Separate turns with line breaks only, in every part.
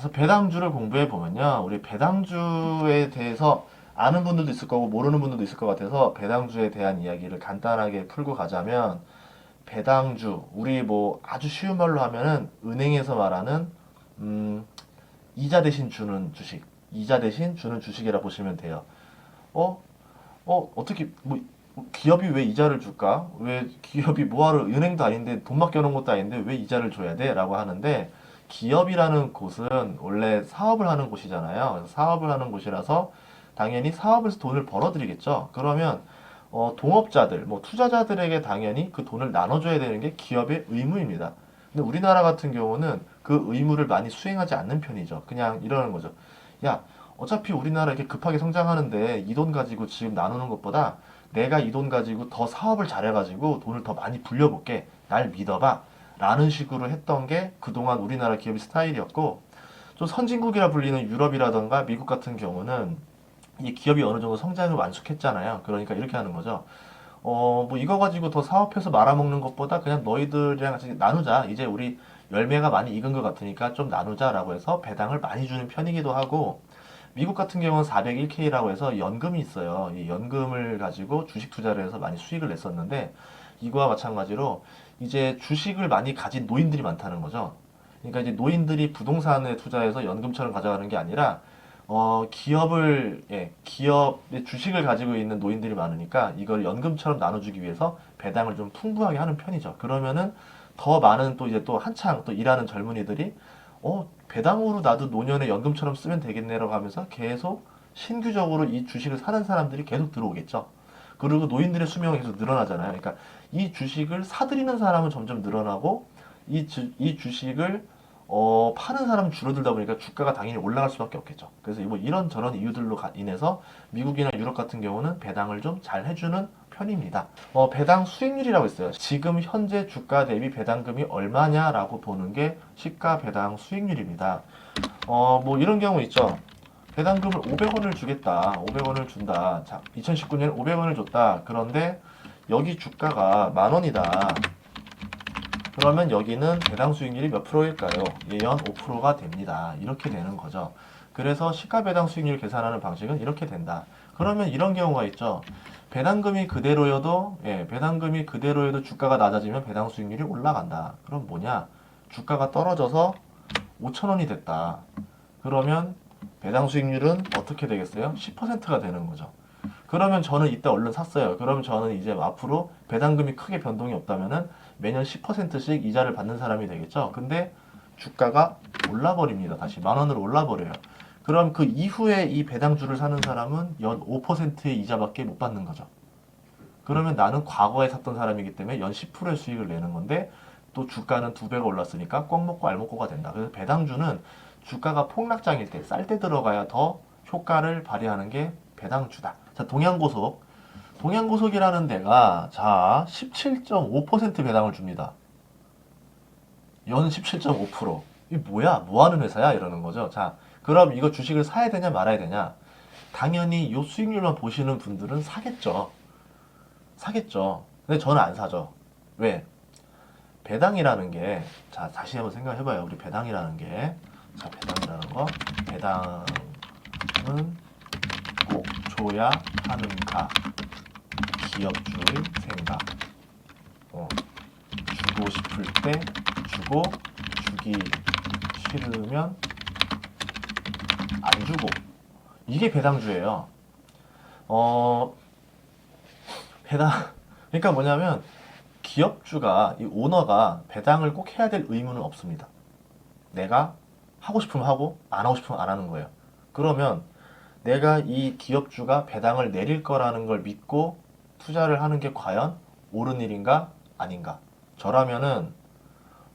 그래서 배당주를 공부해 보면요. 우리 배당주에 대해서 아는 분들도 있을 거고 모르는 분들도 있을 것 같아서 배당주에 대한 이야기를 간단하게 풀고 가자면 배당주, 우리 뭐 아주 쉬운 말로 하면은 은행에서 말하는 음, 이자 대신 주는 주식, 이자 대신 주는 주식이라 보시면 돼요. 어? 어떻게 뭐 기업이 왜 이자를 줄까? 왜 기업이 뭐하러 은행도 아닌데 돈 맡겨놓은 것도 아닌데 왜 이자를 줘야 돼? 라고 하는데 기업이라는 곳은 원래 사업을 하는 곳이잖아요. 그래서 사업을 하는 곳이라서 당연히 사업에서 돈을 벌어들이겠죠. 그러면 동업자들, 뭐 투자자들에게 당연히 그 돈을 나눠줘야 되는 게 기업의 의무입니다. 근데 우리나라 같은 경우는 그 의무를 많이 수행하지 않는 편이죠. 그냥 이러는 거죠. 야, 어차피 우리나라 이렇게 급하게 성장하는데 이 돈 가지고 지금 나누는 것보다 내가 이 돈 가지고 더 사업을 잘해가지고 돈을 더 많이 불려볼게. 날 믿어봐. 라는 식으로 했던 게 그동안 우리나라 기업의 스타일이었고, 좀 선진국이라 불리는 유럽이라던가 미국 같은 경우는 이 기업이 어느 정도 성장을 완숙했잖아요. 그러니까 이렇게 하는 거죠. 뭐 이거 가지고 더 사업해서 말아먹는 것보다 그냥 너희들이랑 같이 나누자. 이제 우리 열매가 많이 익은 것 같으니까 좀 나누자라고 해서 배당을 많이 주는 편이기도 하고, 미국 같은 경우는 401k라고 해서 연금이 있어요. 이 연금을 가지고 주식 투자를 해서 많이 수익을 냈었는데, 이거와 마찬가지로 이제 주식을 많이 가진 노인들이 많다는 거죠. 그러니까 이제 노인들이 부동산에 투자해서 연금처럼 가져가는 게 아니라 기업의 주식을 가지고 있는 노인들이 많으니까 이걸 연금처럼 나눠주기 위해서 배당을 좀 풍부하게 하는 편이죠. 그러면은 더 많은 또 이제 또 한창 또 일하는 젊은이들이 배당으로 나도 노년에 연금처럼 쓰면 되겠네라고 하면서 계속 신규적으로 이 주식을 사는 사람들이 계속 들어오겠죠. 그리고 노인들의 수명이 계속 늘어나잖아요. 그러니까 이 주식을 사들이는 사람은 점점 늘어나고 이 주식을 파는 사람은 줄어들다 보니까 주가가 당연히 올라갈 수밖에 없겠죠. 그래서 뭐 이런 저런 이유들로 인해서 미국이나 유럽 같은 경우는 배당을 좀 잘 해주는 편입니다. 배당 수익률이라고 있어요. 지금 현재 주가 대비 배당금이 얼마냐라고 보는 게 시가 배당 수익률입니다. 뭐 이런 경우 있죠. 배당금을 500원을 주겠다. 500원을 준다. 자, 2019년에 500원을 줬다. 그런데 여기 주가가 만 원이다. 그러면 여기는 배당 수익률이 몇 프로일까요? 예연 5%가 됩니다. 이렇게 되는 거죠. 그래서 시가 배당 수익률 계산하는 방식은 이렇게 된다. 그러면 이런 경우가 있죠. 배당금이 그대로여도 배당금이 그대로여도 주가가 낮아지면 배당 수익률이 올라간다. 그럼 뭐냐? 주가가 떨어져서 5,000원이 됐다. 그러면 배당 수익률은 어떻게 되겠어요? 10%가 되는 거죠. 그러면 저는 이때 얼른 샀어요. 그러면 저는 이제 앞으로 배당금이 크게 변동이 없다면은 매년 10%씩 이자를 받는 사람이 되겠죠. 근데 주가가 올라버립니다. 다시 만 원으로 올라버려요. 그럼 그 이후에 이 배당주를 사는 사람은 연 5%의 이자밖에 못 받는 거죠. 그러면 나는 과거에 샀던 사람이기 때문에 연 10%의 수익을 내는 건데 또 주가는 두 배가 올랐으니까 꼭 먹고 알 먹고가 된다. 그래서 배당주는 주가가 폭락장일 때, 쌀 때 들어가야 더 효과를 발휘하는 게 배당주다. 자, 동양고속. 동양고속이라는 데가 자 17.5% 배당을 줍니다. 연 17.5%. 이 뭐야? 뭐 하는 회사야? 이러는 거죠. 자, 그럼 이거 주식을 사야 되냐 말아야 되냐? 당연히 요 수익률만 보시는 분들은 사겠죠. 사겠죠. 근데 저는 안 사죠. 왜? 배당이라는 게, 자, 다시 한번 생각해봐요. 우리 배당이라는 게, 자, 배당이라는 거, 배당은 꼭 줘야 하는가? 기업주의 생각. 어, 주고 싶을 때 주고, 주기 싫으면 안 주고. 이게 배당주예요. 어, 배당, 그러니까 뭐냐면, 기업주가, 이 오너가 배당을 꼭 해야 될 의무는 없습니다. 내가 하고 싶으면 하고 안 하고 싶으면 안 하는 거예요. 그러면 내가 이 기업주가 배당을 내릴 거라는 걸 믿고 투자를 하는 게 과연 옳은 일인가 아닌가? 저라면은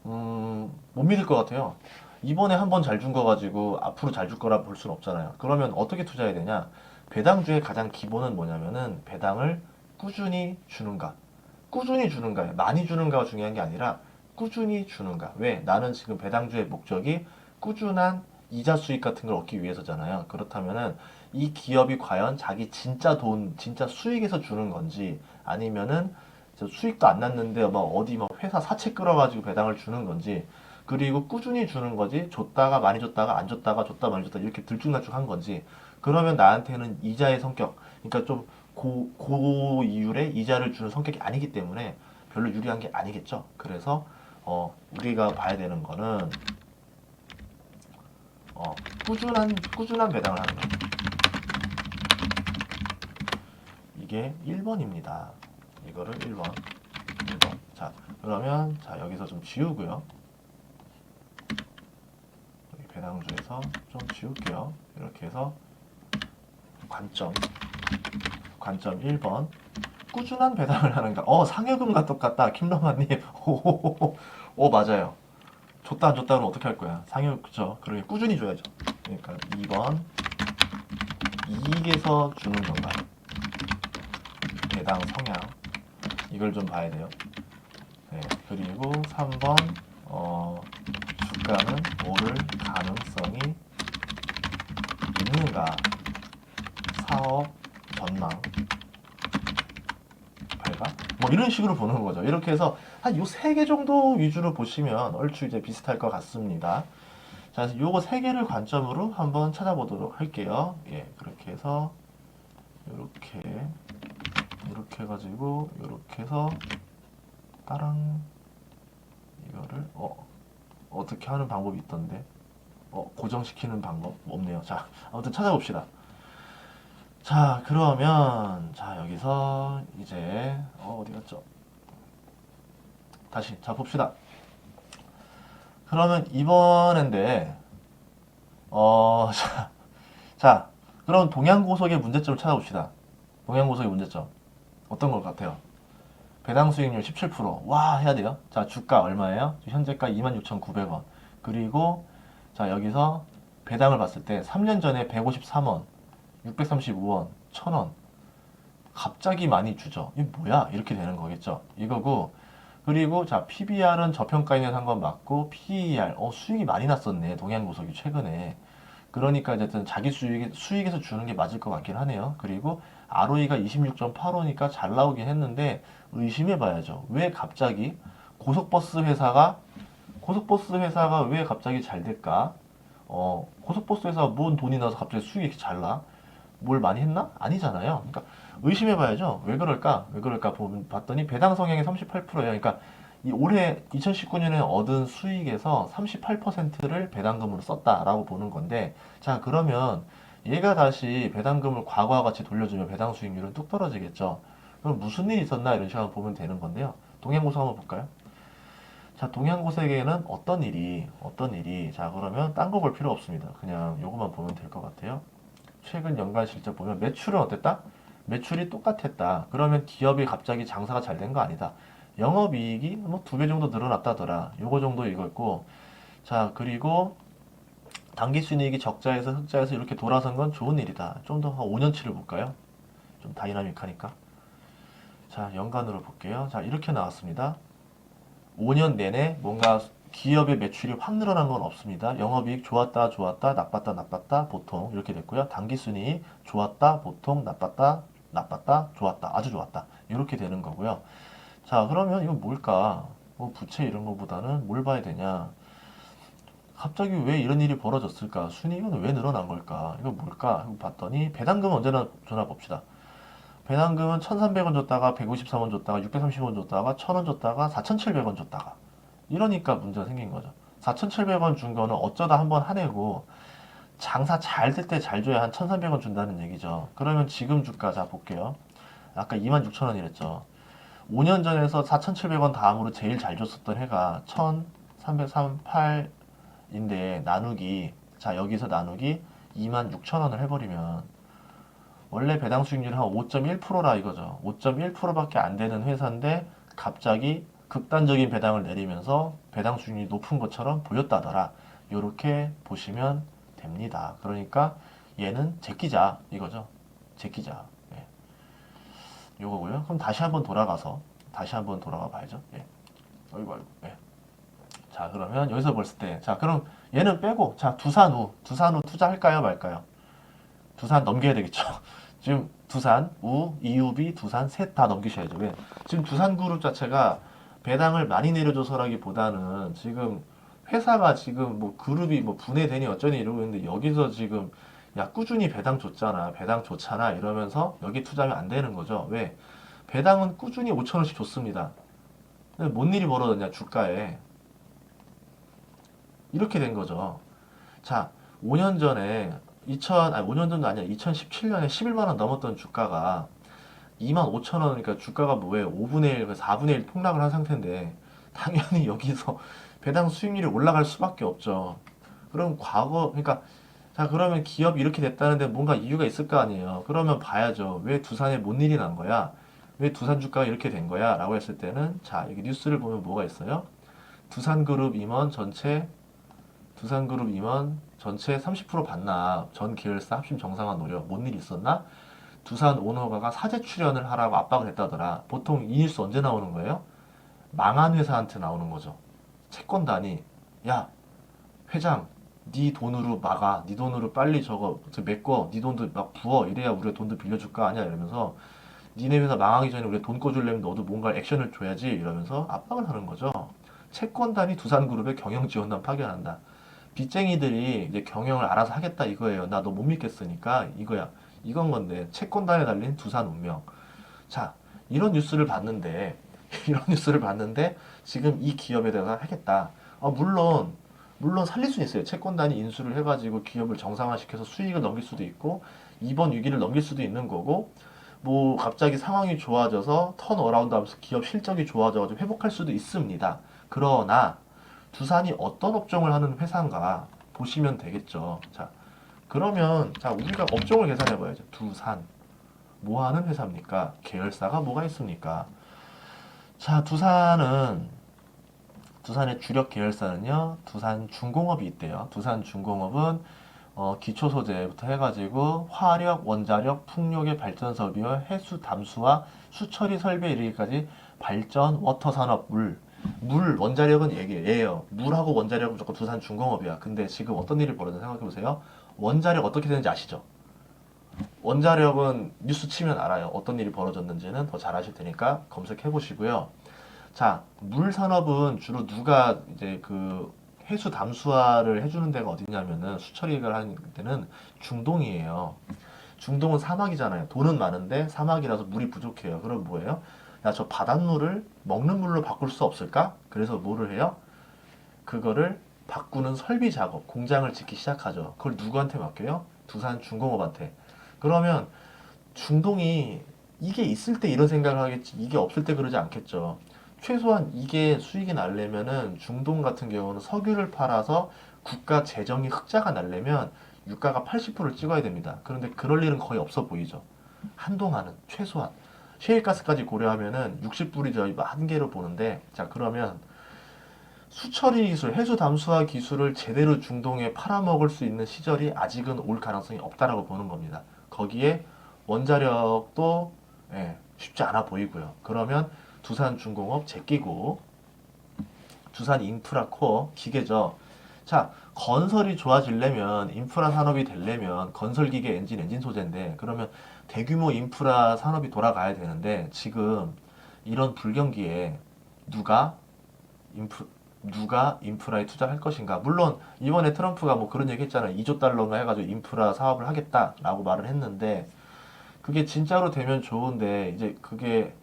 못 믿을 것 같아요. 이번에 한 번 잘 준 거 가지고 앞으로 잘 줄 거라 볼 수는 없잖아요. 그러면 어떻게 투자해야 되냐? 배당주의 가장 기본은 뭐냐면은 배당을 꾸준히 주는가? 꾸준히 주는가? 많이 주는가가 중요한 게 아니라 꾸준히 주는가? 왜? 나는 지금 배당주의 목적이 꾸준한 이자 수익 같은 걸 얻기 위해서잖아요. 그렇다면은 이 기업이 과연 자기 진짜 돈, 진짜 수익에서 주는 건지 아니면은 저 수익도 안 났는데 막 어디 막 회사 사채 끌어가지고 배당을 주는 건지 그리고 꾸준히 주는 거지. 줬다가 많이 줬다가 안 줬다가 줬다 많이 줬다 이렇게 들쭉날쭉한 건지. 그러면 나한테는 이자의 성격, 그러니까 좀 고이율의 이자를 주는 성격이 아니기 때문에 별로 유리한 게 아니겠죠. 그래서 우리가 봐야 되는 거는 꾸준한 배당을 하는 거. 이게 1번입니다. 이거를 1번. 자, 그러면 자 여기서 좀 지우고요. 여기 배당주에서 좀 지울게요. 이렇게 해서 관점 1번. 꾸준한 배당을 하는가? 상여금과 똑같다. 킴러마님. 오, 맞아요. 줬다 안 줬다 그러면 어떻게 할 거야? 상여, 그쵸? 그러게 꾸준히 줘야죠. 그러니까 2번. 이익에서 주는 건가? 배당 성향. 이걸 좀 봐야 돼요. 네, 그리고 3번. 주가는 오를 가능성이 있는가? 사업 전망. 발각? 뭐 이런 식으로 보는 거죠. 이렇게 해서 한 요 세 개 정도 위주로 보시면 얼추 이제 비슷할 것 같습니다. 자, 그래서 요거 세 개를 관점으로 한번 찾아보도록 할게요. 예, 그렇게 해서 이렇게 해가지고 이렇게 해서 따랑 이거를 어떻게 하는 방법이 있던데 고정시키는 방법 없네요. 자, 아무튼 찾아봅시다. 자, 그러면 자 여기서 이제 어디 갔죠? 다시 자 봅시다. 그러면 이번인데 자, 자 그럼 동양고속의 문제점을 찾아봅시다. 동양고속의 문제점 어떤 것 같아요? 배당 수익률 17%. 와, 해야 돼요. 자, 주가 얼마예요? 현재가 26,900원. 그리고 자, 여기서 배당을 봤을 때 3년 전에 153원, 635원, 1000원. 갑자기 많이 주죠. 이게 뭐야? 이렇게 되는 거겠죠. 이거고. 그리고 자, PBR은 저평가인에 산 건 맞고 PER 수익이 많이 났었네. 동양고속이 최근에. 그러니까 어쨌든 자기 수익에서 주는 게 맞을 것 같긴 하네요. 그리고 ROE가 26.85니까 잘 나오긴 했는데 의심해 봐야죠. 왜 갑자기 고속버스 회사가 왜 갑자기 잘 될까? 고속버스 회사가 뭔 돈이 나서 갑자기 수익이 이렇게 잘 나? 뭘 많이 했나? 아니잖아요. 그러니까 의심해 봐야죠. 왜 그럴까? 봤더니 배당 성향이 38%예요. 그러니까 이 올해 2019년에 얻은 수익에서 38%를 배당금으로 썼다라고 보는 건데, 자, 그러면 얘가 다시 배당금을 과거와 같이 돌려주면 배당 수익률은 뚝 떨어지겠죠. 그럼 무슨 일이 있었나 이런 식으로 보면 되는 건데요. 동양고속 한번 볼까요? 자, 동양고속에는 어떤 일이, 자, 그러면 딴 거 볼 필요 없습니다. 그냥 요것만 보면 될 것 같아요. 최근 연간 실적 보면 매출은 어땠다? 매출이 똑같았다. 그러면 기업이 갑자기 장사가 잘 된 거 아니다. 영업이익이 뭐 2배 정도 늘어났다더라. 요거 정도 이거였고, 자, 그리고 당기순이익이 적자에서 흑자에서 이렇게 돌아선 건 좋은 일이다. 좀 더 한 5년치를 볼까요? 좀 다이나믹하니까. 자, 연간으로 볼게요. 자, 이렇게 나왔습니다. 5년 내내 뭔가 기업의 매출이 확 늘어난 건 없습니다. 영업이익 좋았다, 좋았다, 나빴다, 나빴다, 보통 이렇게 됐고요. 당기순이익 좋았다, 보통, 나빴다, 나빴다, 좋았다, 아주 좋았다. 이렇게 되는 거고요. 자, 그러면 이건 뭘까? 뭐 부채 이런 거보다는 뭘 봐야 되냐? 갑자기 왜 이런 일이 벌어졌을까? 순이익은 왜 늘어난 걸까? 이거 뭘까? 하고 봤더니 배당금은 언제나 전화 봅시다. 배당금은 1,300원 줬다가 153원 줬다가 630원 줬다가 1,000원 줬다가 4,700원 줬다가 이러니까 문제가 생긴 거죠. 4,700원 준 거는 어쩌다 한번 하내고 장사 잘 될 때 잘 줘야 한 1,300원 준다는 얘기죠. 그러면 지금 주가 자 볼게요. 아까 26,000원이랬죠. 5년 전에서 4,700원 다음으로 제일 잘 줬었던 해가 1,338인데 나누기 자 여기서 나누기 26,000원을 해버리면 원래 배당 수익률이 한 5.1%라 이거죠. 5.1%밖에 안 되는 회사인데 갑자기 극단적인 배당을 내리면서 배당 수익률이 높은 것처럼 보였다더라. 이렇게 보시면 됩니다. 그러니까 얘는 제끼자 이거죠. 제끼자. 예. 요거고요. 그럼 다시 한번 돌아가 봐야죠. 예. 아이고. 예. 자, 그러면 여기서 봤을 때, 자, 그럼 얘는 빼고, 자, 두산우 투자할까요, 말까요? 두산 넘겨야 되겠죠. 지금 두산, 이유비, 두산 셋 다 넘기셔야죠. 왜? 지금 두산그룹 자체가 배당을 많이 내려줘서라기보다는 지금 회사가 지금 뭐 그룹이 뭐 분해되니 어쩌니 이러고 있는데 여기서 지금 야 꾸준히 배당 줬잖아. 배당 좋잖아. 이러면서 여기 투자하면 안 되는 거죠. 왜? 배당은 꾸준히 5천 원씩 줬습니다. 근데 뭔 일이 벌어졌냐 주가에. 이렇게 된 거죠. 자, 5년 전에 5년 전도 아니야. 2017년에 11만 원 넘었던 주가가 2만 5천 원이니까 주가가 뭐예요? 5분의 1, 4분의 1 폭락을 한 상태인데 당연히 여기서 배당 수익률이 올라갈 수밖에 없죠. 그럼 그러니까 자, 그러면 기업이 이렇게 됐다는데 뭔가 이유가 있을 거 아니에요. 그러면 봐야죠. 왜 두산에 뭔 일이 난 거야? 왜 두산 주가가 이렇게 된 거야? 라고 했을 때는 자, 여기 뉴스를 보면 뭐가 있어요? 두산그룹 임원 전체 두산그룹 임원 전체 30% 반납, 전 계열사 합심 정상화 노력, 뭔 일 있었나? 두산 오너가가 사재 출연을 하라고 압박을 했다더라. 보통 이 뉴스 언제 나오는 거예요? 망한 회사한테 나오는 거죠. 채권단이 야 회장 네 돈으로 막아, 네 돈으로 빨리 저거 메꿔, 네 돈도 막 부어 이래야 우리가 돈도 빌려줄 거 아니야 이러면서 니네 회사 망하기 전에 우리가 돈 꿔주려면 너도 뭔가 액션을 줘야지 이러면서 압박을 하는 거죠. 채권단이 두산그룹에 경영지원단 파견한다. 빚쟁이들이 이제 경영을 알아서 하겠다 이거예요. 나 너 못 믿겠으니까 이거야. 이건 건데 채권단에 달린 두산 운명. 자, 이런 뉴스를 봤는데 이런 뉴스를 봤는데 지금 이 기업에 대해서 하겠다. 물론 살릴 수 있어요. 채권단이 인수를 해가지고 기업을 정상화시켜서 수익을 넘길 수도 있고 이번 위기를 넘길 수도 있는 거고 뭐 갑자기 상황이 좋아져서 턴어라운드 하면서 기업 실적이 좋아져가지고 회복할 수도 있습니다. 그러나 두산이 어떤 업종을 하는 회사인가 보시면 되겠죠. 자, 그러면 자 우리가 업종을 계산해 봐야죠. 두산 뭐 하는 회사입니까? 계열사가 뭐가 있습니까? 자, 두산의 주력 계열사는요. 두산중공업이 있대요. 두산중공업은 기초 소재부터 해가지고 화력, 원자력, 풍력의 발전 설비와 해수 담수화, 수처리 설비에 이르기까지 발전, 워터 산업, 물 원자력은 얘예요. 물하고 원자력은 무조건 두산중공업이야. 근데 지금 어떤 일이 벌어졌나 생각해 보세요. 원자력 어떻게 되는지 아시죠? 원자력은 뉴스 치면 알아요. 어떤 일이 벌어졌는지는 더 잘 아실 테니까 검색해 보시고요. 자, 물 산업은 주로 누가 이제 그 해수 담수화를 해주는 데가 어디냐면은 수처리를 하는 데는 중동이에요. 중동은 사막이잖아요. 돈은 많은데 사막이라서 물이 부족해요. 그럼 뭐예요? 야, 저 바닷물을 먹는 물로 바꿀 수 없을까? 그래서 뭐를 해요? 그거를 바꾸는 설비 작업, 공장을 짓기 시작하죠. 그걸 누구한테 맡겨요? 두산중공업한테. 그러면 중동이 이게 있을 때 이런 생각을 하겠지, 이게 없을 때 그러지 않겠죠. 최소한 이게 수익이 나려면은 중동 같은 경우는 석유를 팔아서 국가 재정이 흑자가 나려면 유가가 80%를 찍어야 됩니다. 그런데 그럴 일은 거의 없어 보이죠. 한동안은 최소한 셰일가스까지 고려하면은 60불이 저희 한계로 보는데 자 그러면 수처리 기술, 해수 담수화 기술을 제대로 중동에 팔아먹을 수 있는 시절이 아직은 올 가능성이 없다라고 보는 겁니다. 거기에 원자력도 쉽지 않아 보이고요. 그러면 두산중공업 제끼고 두산 인프라코어 기계죠. 자, 건설이 좋아지려면 인프라 산업이 되려면 건설기계 엔진 소재인데 그러면 대규모 인프라 산업이 돌아가야 되는데 지금 이런 불경기에 누가 인프 누가 인프라에 투자할 것인가? 물론 이번에 트럼프가 뭐 그런 얘기 했잖아요. 2조 달러가 해가지고 인프라 사업을 하겠다라고 말을 했는데 그게 진짜로 되면 좋은데 이제 그게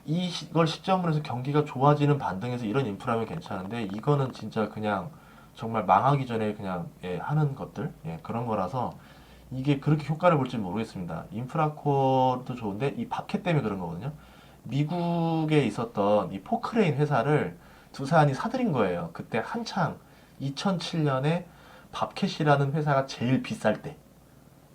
이걸 시점으로 해서 경기가 좋아지는 반등해서 이런 인프라면 괜찮은데 이거는 진짜 그냥 정말 망하기 전에 그냥 하는 것들 그런 거라서 이게 그렇게 효과를 볼지 모르겠습니다. 인프라코어도 좋은데 이 밥캣 때문에 그런 거거든요. 미국에 있었던 이 포크레인 회사를 두산이 사들인 거예요. 그때 한창 2007년에 밥캣이라는 회사가 제일 비쌀 때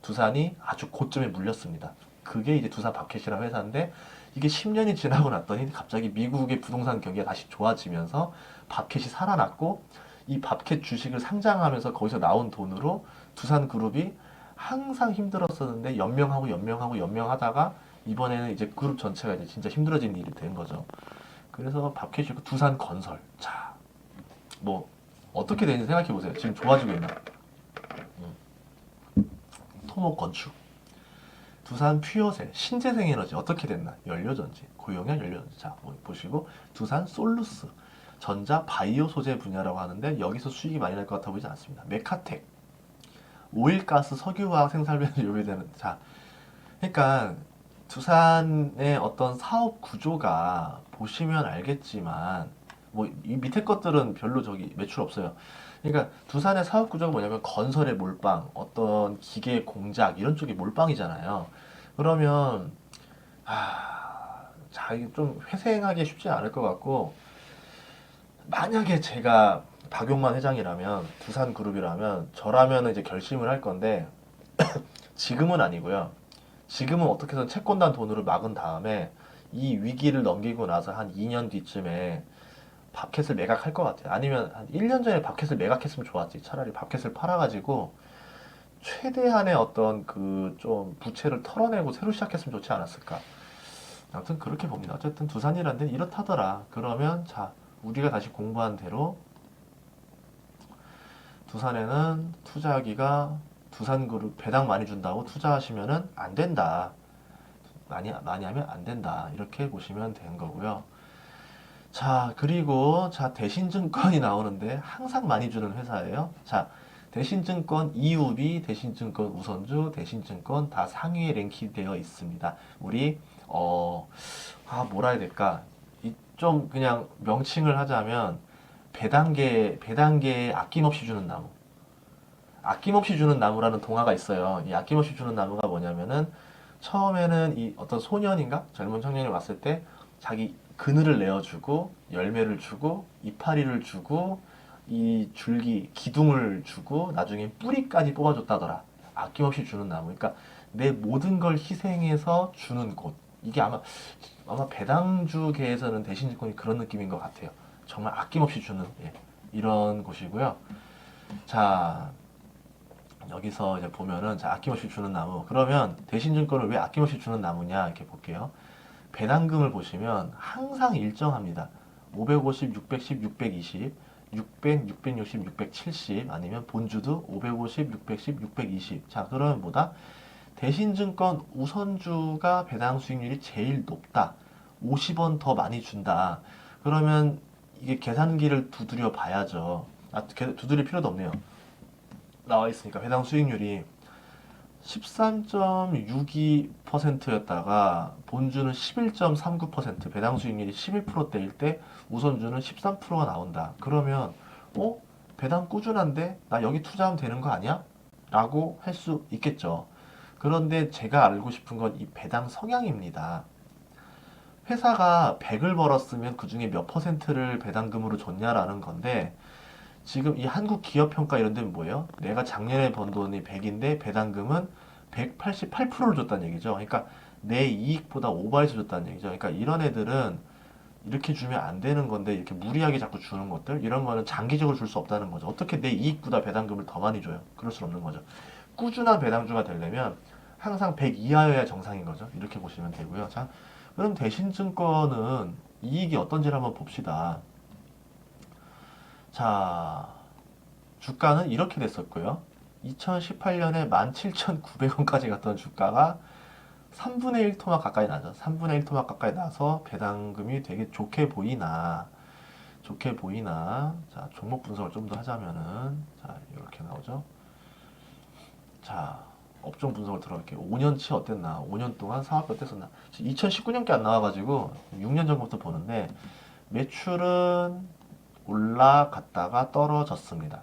두산이 아주 고점에 물렸습니다. 그게 이제 두산 밥캣이라는 회사인데 이게 10년이 지나고 났더니 갑자기 미국의 부동산 경기가 다시 좋아지면서 밥캣이 살아났고 이 밥캣 주식을 상장하면서 거기서 나온 돈으로 두산그룹이 항상 힘들었었는데 연명하다가 이번에는 이제 그룹 전체가 이제 진짜 힘들어진 일이 된 거죠. 그래서 밥캣이고 두산건설. 자, 뭐 어떻게 되는지 생각해 보세요. 지금 좋아지고 있나? 토목건축. 두산 퓨어셀, 신재생에너지 어떻게 됐나? 연료전지, 고용량 연료전지. 자, 뭐 보시고 두산 솔루스. 전자 바이오 소재 분야라고 하는데 여기서 수익이 많이 날 것 같아 보이지 않습니다. 메카텍, 오일가스 석유화학 생산비에 요구되는 자, 그러니까 두산의 어떤 사업 구조가 보시면 알겠지만 뭐 이 밑에 것들은 별로 저기 매출 없어요. 그러니까 두산의 사업 구조가 뭐냐면 건설의 몰빵, 어떤 기계 공작 이런 쪽이 몰빵이잖아요. 그러면 자, 이게 좀 회생하기 쉽지 않을 것 같고 만약에 제가 박용만 회장이라면 두산그룹이라면 저라면 이제 결심을 할 건데 지금은 아니고요. 지금은 어떻게 해서 채권단 돈으로 막은 다음에 이 위기를 넘기고 나서 한 2년 뒤쯤에 밥켓을 매각할 것 같아요. 아니면 한 1년 전에 밥켓을 매각했으면 좋았지. 차라리 밥켓을 팔아가지고 최대한의 어떤 그 좀 부채를 털어내고 새로 시작했으면 좋지 않았을까. 아무튼 그렇게 봅니다. 어쨌든 두산이란 데는 이렇다더라. 그러면 자, 우리가 다시 공부한 대로 두산에는 투자하기가 두산그룹 배당 많이 준다고 투자하시면은 안 된다. 많이 하면 안 된다. 이렇게 보시면 되는 거고요. 자, 그리고 자, 대신증권이 나오는데 항상 많이 주는 회사예요. 자, 대신증권 EUB, 대신증권 우선주, 대신증권 다 상위에 랭킹되어 있습니다. 우리 뭐라 해야 될까? 이 좀 그냥 명칭을 하자면 배단계에 아낌없이 주는 나무. 아낌없이 주는 나무라는 동화가 있어요. 이 아낌없이 주는 나무가 뭐냐면은 처음에는 이 어떤 소년인가 젊은 청년이 왔을 때 자기 그늘을 내어주고 열매를 주고 이파리를 주고 이 줄기 기둥을 주고 나중에 뿌리까지 뽑아줬다더라. 아낌없이 주는 나무. 그러니까 내 모든 걸 희생해서 주는 곳. 이게 아마 배당주계에서는 대신증권이 그런 느낌인 것 같아요. 정말 아낌없이 주는 이런 곳이고요. 자, 여기서 이제 보면은 자, 아낌없이 주는 나무. 그러면 대신증권을 왜 아낌없이 주는 나무냐 이렇게 볼게요. 배당금을 보시면 항상 일정합니다. 550, 610, 620, 600, 660, 670 아니면 본주도 550, 610, 620. 자, 그러면 뭐다? 대신증권 우선주가 배당 수익률이 제일 높다. 50원 더 많이 준다. 그러면 이게 계산기를 두드려 봐야죠. 두드릴 필요도 없네요. 나와 있으니까 배당 수익률이 13.62%였다가 본주는 11.39%, 배당 수익률이 11%대일 때 우선주는 13%가 나온다. 그러면 배당 꾸준한데 나 여기 투자하면 되는 거 아니야? 라고 할 수 있겠죠. 그런데 제가 알고 싶은 건 이 배당 성향입니다. 회사가 100을 벌었으면 그 중에 몇 퍼센트를 배당금으로 줬냐라는 건데 지금 이 한국 기업 평가 이런 데는 뭐예요? 내가 작년에 번 돈이 100인데 배당금은 188%를 줬다는 얘기죠. 그러니까 내 이익보다 오버해서 줬다는 얘기죠. 그러니까 이런 애들은 이렇게 주면 안 되는 건데 이렇게 무리하게 자꾸 주는 것들 이런 거는 장기적으로 줄 수 없다는 거죠. 어떻게 내 이익보다 배당금을 더 많이 줘요? 그럴 수 없는 거죠. 꾸준한 배당주가 되려면 항상 100 이하여야 정상인 거죠. 이렇게 보시면 되고요. 자, 그럼 대신증권은 이익이 어떤지를 한번 봅시다. 자, 주가는 이렇게 됐었고요. 2018년에 17,900원까지 갔던 주가가 3분의 1 토막 가까이 나죠. 3분의 1 토막 가까이 나서 배당금이 되게 좋게 보이나. 자, 종목 분석을 좀 더 하자면은, 자, 이렇게 나오죠. 자, 업종 분석을 들어갈게요. 5년치 어땠나? 5년 동안 사업이 어땠었나? 2019년께 안 나와가지고 6년 전부터 보는데, 매출은 올라갔다가 떨어졌습니다.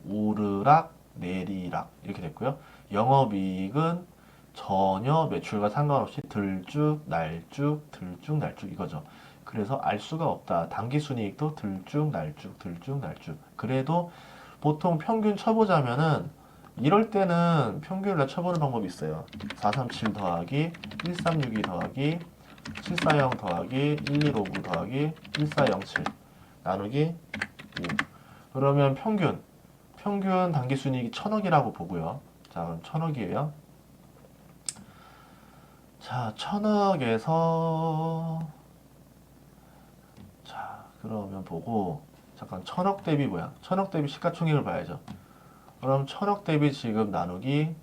오르락 내리락 이렇게 됐고요. 영업이익은 전혀 매출과 상관없이 들쭉날쭉 이거죠. 그래서 알 수가 없다. 당기순이익도 들쭉날쭉. 그래도 보통 평균 쳐보자면은 이럴 때는 평균을 쳐보는 방법이 있어요. 437 더하기 1362 더하기 740 더하기 1159 더하기 1407 나누기 5. 그러면 평균 당기순이익이 1000억이라고 보고요. 자, 그럼 1000억이에요. 자, 1000억에서 자, 그러면 보고 잠깐 1000억 대비 뭐야? 1000억 대비 시가총액을 봐야죠. 그럼 1000억 대비 지금 나누기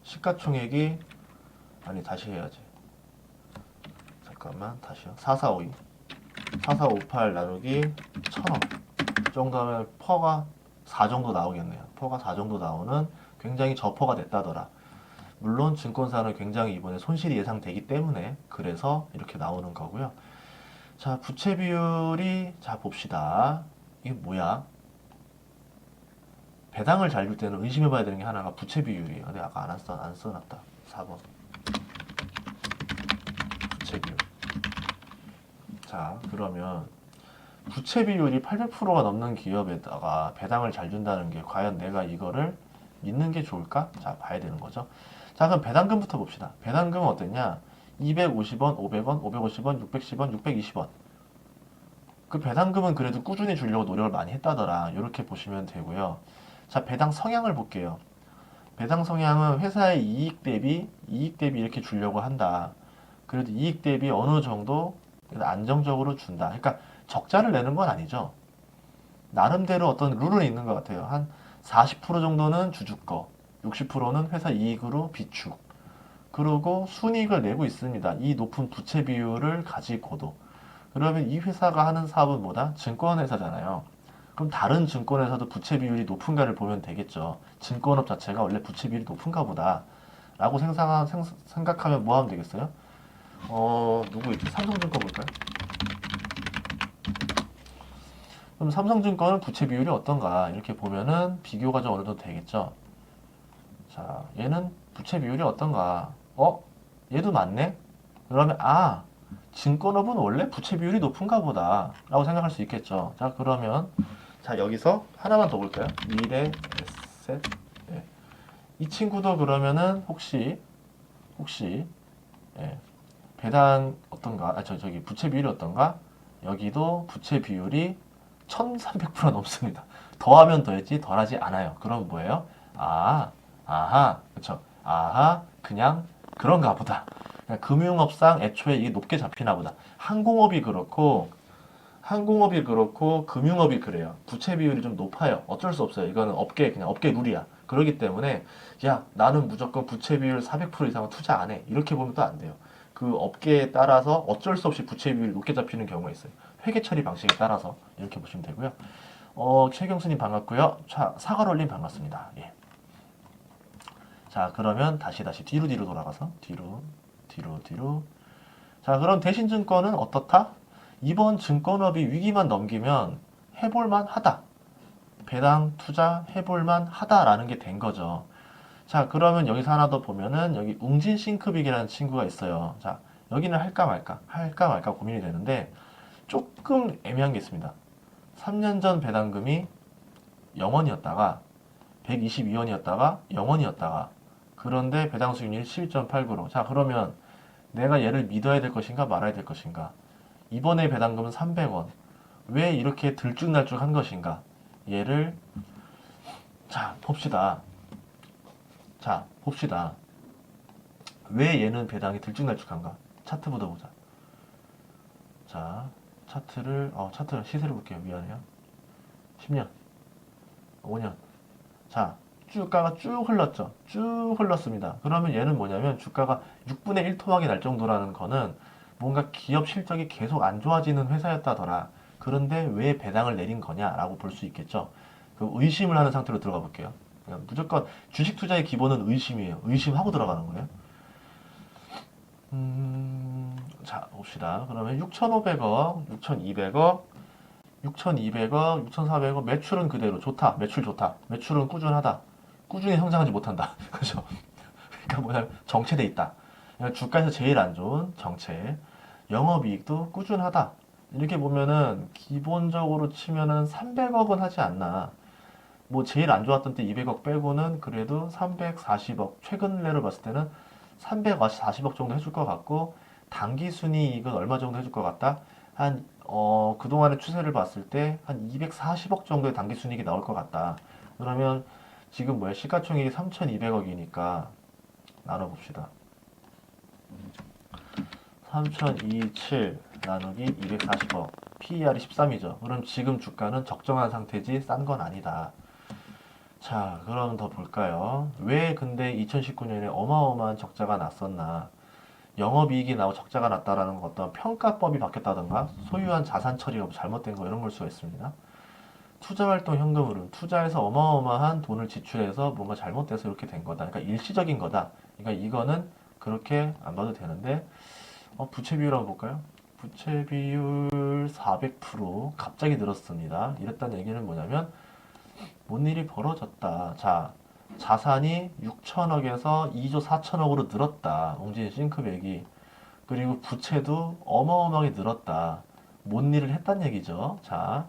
시가총액이 아니 다시 해야지. 잠깐만 다시요. 4452 4458 나누기 1000원 정도 하면 퍼가 4 정도 나오겠네요. 퍼가 4 정도 나오는 굉장히 저퍼가 됐다더라. 물론 증권사는 굉장히 이번에 손실이 예상되기 때문에 그래서 이렇게 나오는 거고요. 자, 부채 비율이 자 봅시다. 이게 뭐야? 배당을 잘 줄 때는 의심해봐야 되는 게 하나가 부채 비율이에요. 근데 아까 안 써놨다. 4번 부채 비율. 자, 그러면 부채 비율이 800%가 넘는 기업에다가 배당을 잘 준다는 게 과연 내가 이거를 믿는 게 좋을까? 자, 봐야 되는 거죠. 자, 그럼 배당금부터 봅시다. 배당금은 어땠냐? 250원, 500원, 550원, 610원, 620원. 그 배당금은 그래도 꾸준히 주려고 노력을 많이 했다더라. 이렇게 보시면 되고요. 자, 배당 성향을 볼게요. 배당 성향은 회사의 이익 대비 이렇게 주려고 한다. 그래도 이익 대비 어느 정도 안정적으로 준다. 그러니까 적자를 내는 건 아니죠. 나름대로 어떤 룰은 있는 것 같아요. 한 40% 정도는 주주 거, 60%는 회사 이익으로 비축. 그리고 순이익을 내고 있습니다. 이 높은 부채 비율을 가지고도. 그러면 이 회사가 하는 사업은 뭐다? 증권회사잖아요. 그럼 다른 증권회사도 부채 비율이 높은가를 보면 되겠죠. 증권업 자체가 원래 부채 비율이 높은가 보다. 라고 생각하면 뭐 하면 되겠어요? 누구 있지? 삼성증권 볼까요? 그럼 삼성증권은 부채 비율이 어떤가? 이렇게 보면은 비교가 좀 어느 정도 되겠죠. 자, 얘는 부채 비율이 어떤가? 얘도 맞네? 그러면, 증권업은 원래 부채 비율이 높은가 보다. 라고 생각할 수 있겠죠. 자, 그러면, 자, 여기서 하나만 더 볼까요? 미래 에셋. 네. 이 친구도 그러면은 혹시, 예, 배당 어떤가? 저기 부채 비율이 어떤가? 여기도 부채 비율이 1300% 넘습니다. 더하면 더했지 덜하지 않아요. 그럼 뭐예요? 아하, 그쵸. 아하, 그냥 그런가 보다. 그냥 금융업상 애초에 이게 높게 잡히나 보다. 항공업이 그렇고 금융업이 그래요. 부채 비율이 좀 높아요. 어쩔 수 없어요. 이거는 그냥 업계 룰이야. 그렇기 때문에 야, 나는 무조건 부채 비율 400% 이상은 투자 안 해. 이렇게 보면 또 안 돼요. 그 업계에 따라서 어쩔 수 없이 부채 비율이 높게 잡히는 경우가 있어요. 회계 처리 방식에 따라서 이렇게 보시면 되고요. 최경수님 반갑고요. 자, 사과롤님 반갑습니다. 예. 자, 그러면 다시 뒤로 돌아가서 뒤로. 자, 그럼 대신증권은 어떻다? 이번 증권업이 위기만 넘기면 해볼만 하다. 배당 투자 해볼만 하다라는 게 된 거죠. 자, 그러면 여기서 하나 더 보면은 여기 웅진 싱크빅이라는 친구가 있어요. 자, 여기는 할까 말까 고민이 되는데 조금 애매한 게 있습니다. 3년 전 배당금이 0원이었다가 122원이었다가 0원이었다가 그런데 배당 수익률이 12.89로. 자, 그러면 내가 얘를 믿어야 될 것인가 말아야 될 것인가? 이번에 배당금은 300원. 왜 이렇게 들쭉날쭉한 것인가? 얘를 봅시다. 왜 얘는 배당이 들쭉날쭉한가? 차트보다 보자. 자, 차트를 시세를 볼게요. 미안해요. 10년, 5년. 자, 주가가 쭉 흘렀죠. 쭉 흘렀습니다. 그러면 얘는 뭐냐면 주가가 6분의 1 토막이 날 정도라는 거는 뭔가 기업 실적이 계속 안 좋아지는 회사였다더라. 그런데 왜 배당을 내린 거냐라고 볼 수 있겠죠. 그 의심을 하는 상태로 들어가 볼게요. 그냥 무조건 주식 투자의 기본은 의심이에요. 의심하고 들어가는 거예요. 자, 봅시다. 그러면 6,500억, 6,200억, 6,200억, 6,400억, 매출은 그대로 좋다. 매출 좋다. 매출은 꾸준하다. 꾸준히 성장하지 못한다. 그죠? 그러니까 뭐냐면 정체돼 있다. 그러니까 주가에서 제일 안 좋은 정체. 영업이익도 꾸준하다. 이렇게 보면은 기본적으로 치면은 300억은 하지 않나. 뭐 제일 안 좋았던 때 200억 빼고는 그래도 340억. 최근 례로 봤을 때는 340억 정도 해줄 것 같고 단기 순이익은 얼마 정도 해줄 것 같다? 그동안의 추세를 봤을 때 한 240억 정도의 단기 순이익이 나올 것 같다. 그러면 지금 뭐야? 시가총액이 3,200억이니까 나눠봅시다. 3,227 나누기 240억. PER이 13이죠. 그럼 지금 주가는 적정한 상태지 싼 건 아니다. 자, 그럼 더 볼까요? 왜 근데 2019년에 어마어마한 적자가 났었나? 영업이익이 나고 적자가 났다라는 어떤 평가법이 바뀌었다던가 소유한 자산 처리가 잘못된 거 이런 걸 수가 있습니다. 투자활동 현금흐름, 투자해서 어마어마한 돈을 지출해서 뭔가 잘못돼서 이렇게 된 거다. 그러니까 일시적인 거다. 그러니까 이거는 그렇게 안 봐도 되는데 부채 비율 한번 볼까요? 부채 비율 400% 갑자기 늘었습니다. 이랬다는 얘기는 뭐냐면 뭔 일이 벌어졌다. 자, 자산이 6천억에서 2조 4천억으로 늘었다. 웅진 싱크백이. 그리고 부채도 어마어마하게 늘었다. 뭔 일을 했단 얘기죠. 자,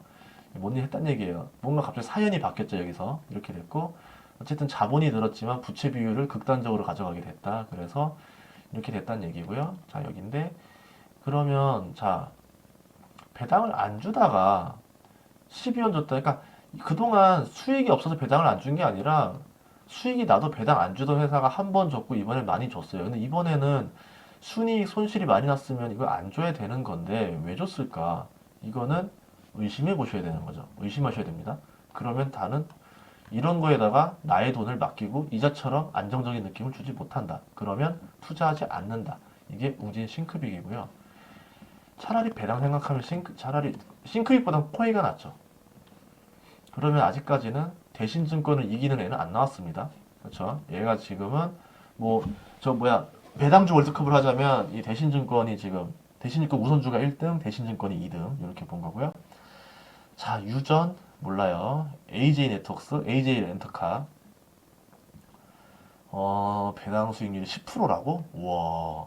뭔 일 했단 얘기예요. 뭔가 갑자기 사연이 바뀌었죠, 여기서. 이렇게 됐고. 어쨌든 자본이 늘었지만 부채 비율을 극단적으로 가져가게 됐다. 그래서 이렇게 됐단 얘기고요. 자, 여긴데. 그러면, 자, 배당을 안 주다가 12원 줬다. 그러니까 그동안 수익이 없어서 배당을 안 준 게 아니라 수익이 나도 배당 안 주던 회사가 한 번 줬고 이번에 많이 줬어요. 근데 이번에는 순이익 손실이 많이 났으면 이걸 안 줘야 되는 건데 왜 줬을까? 이거는 의심해 보셔야 되는 거죠. 의심하셔야 됩니다. 그러면 다는 이런 거에다가 나의 돈을 맡기고 이자처럼 안정적인 느낌을 주지 못한다. 그러면 투자하지 않는다. 이게 웅진 싱크빅이고요. 차라리 배당 생각하면 차라리 싱크빅보단 코이가 낫죠. 그러면 아직까지는 대신증권을 이기는 애는 안 나왔습니다. 그렇죠? 얘가 지금은 뭐 저 뭐야 배당주 월드컵을 하자면 이 대신증권이 지금 대신증권 우선주가 1등, 대신증권이 2등 이렇게 본 거고요. 자, 유전 몰라요. AJ 네트워크스, AJ 렌터카. 배당 수익률이 10%라고? 와.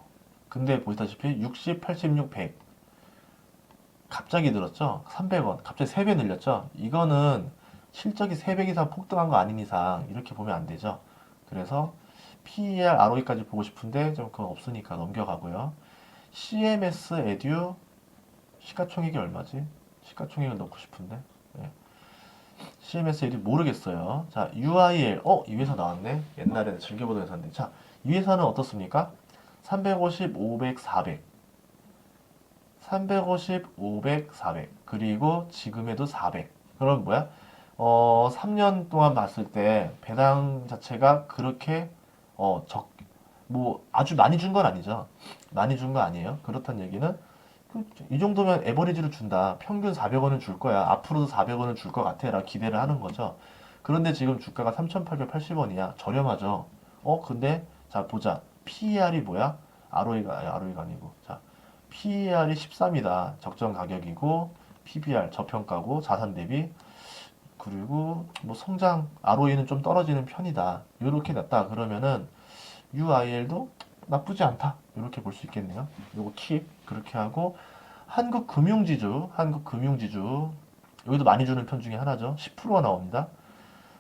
근데 보시다시피 60, 86, 100. 갑자기 늘었죠? 300원. 갑자기 3배 늘렸죠? 이거는 실적이 3배 이상 폭등한 거 아닌 이상 이렇게 보면 안 되죠. 그래서 PER, ROE까지 보고 싶은데 좀 그건 없으니까 넘겨가고요. CMS 에듀 시가총액이 얼마지? 시가총액을 넣고 싶은데. 네. CMS 에듀 모르겠어요. 자, UIL. 이 회사 나왔네. 옛날에 즐겨보던 회사인데. 자, 이 회사는 어떻습니까? 350, 500, 400. 350, 500, 400. 그리고 지금에도 400. 그럼 뭐야? 3년 동안 봤을 때 배당 자체가 그렇게 아주 많이 준 건 아니죠. 많이 준 거 아니에요. 그렇다는 얘기는 이 정도면 에버리지를 준다. 평균 400원은 줄 거야. 앞으로도 400원은 줄 것 같아. 라고 기대를 하는 거죠. 그런데 지금 주가가 3,880원이야. 저렴하죠. 근데 자 보자. PER이 뭐야? ROE가 아니고. 자, PER이 13이다. 적정 가격이고 PBR 저평가고 자산 대비 그리고 뭐 성장 ROE는 좀 떨어지는 편이다. 이렇게 났다. 그러면은 UIL도 나쁘지 않다. 이렇게 볼 수 있겠네요. 요거 킵 그렇게 하고 한국금융지주 여기도 많이 주는 편 중에 하나죠. 10%가 나옵니다.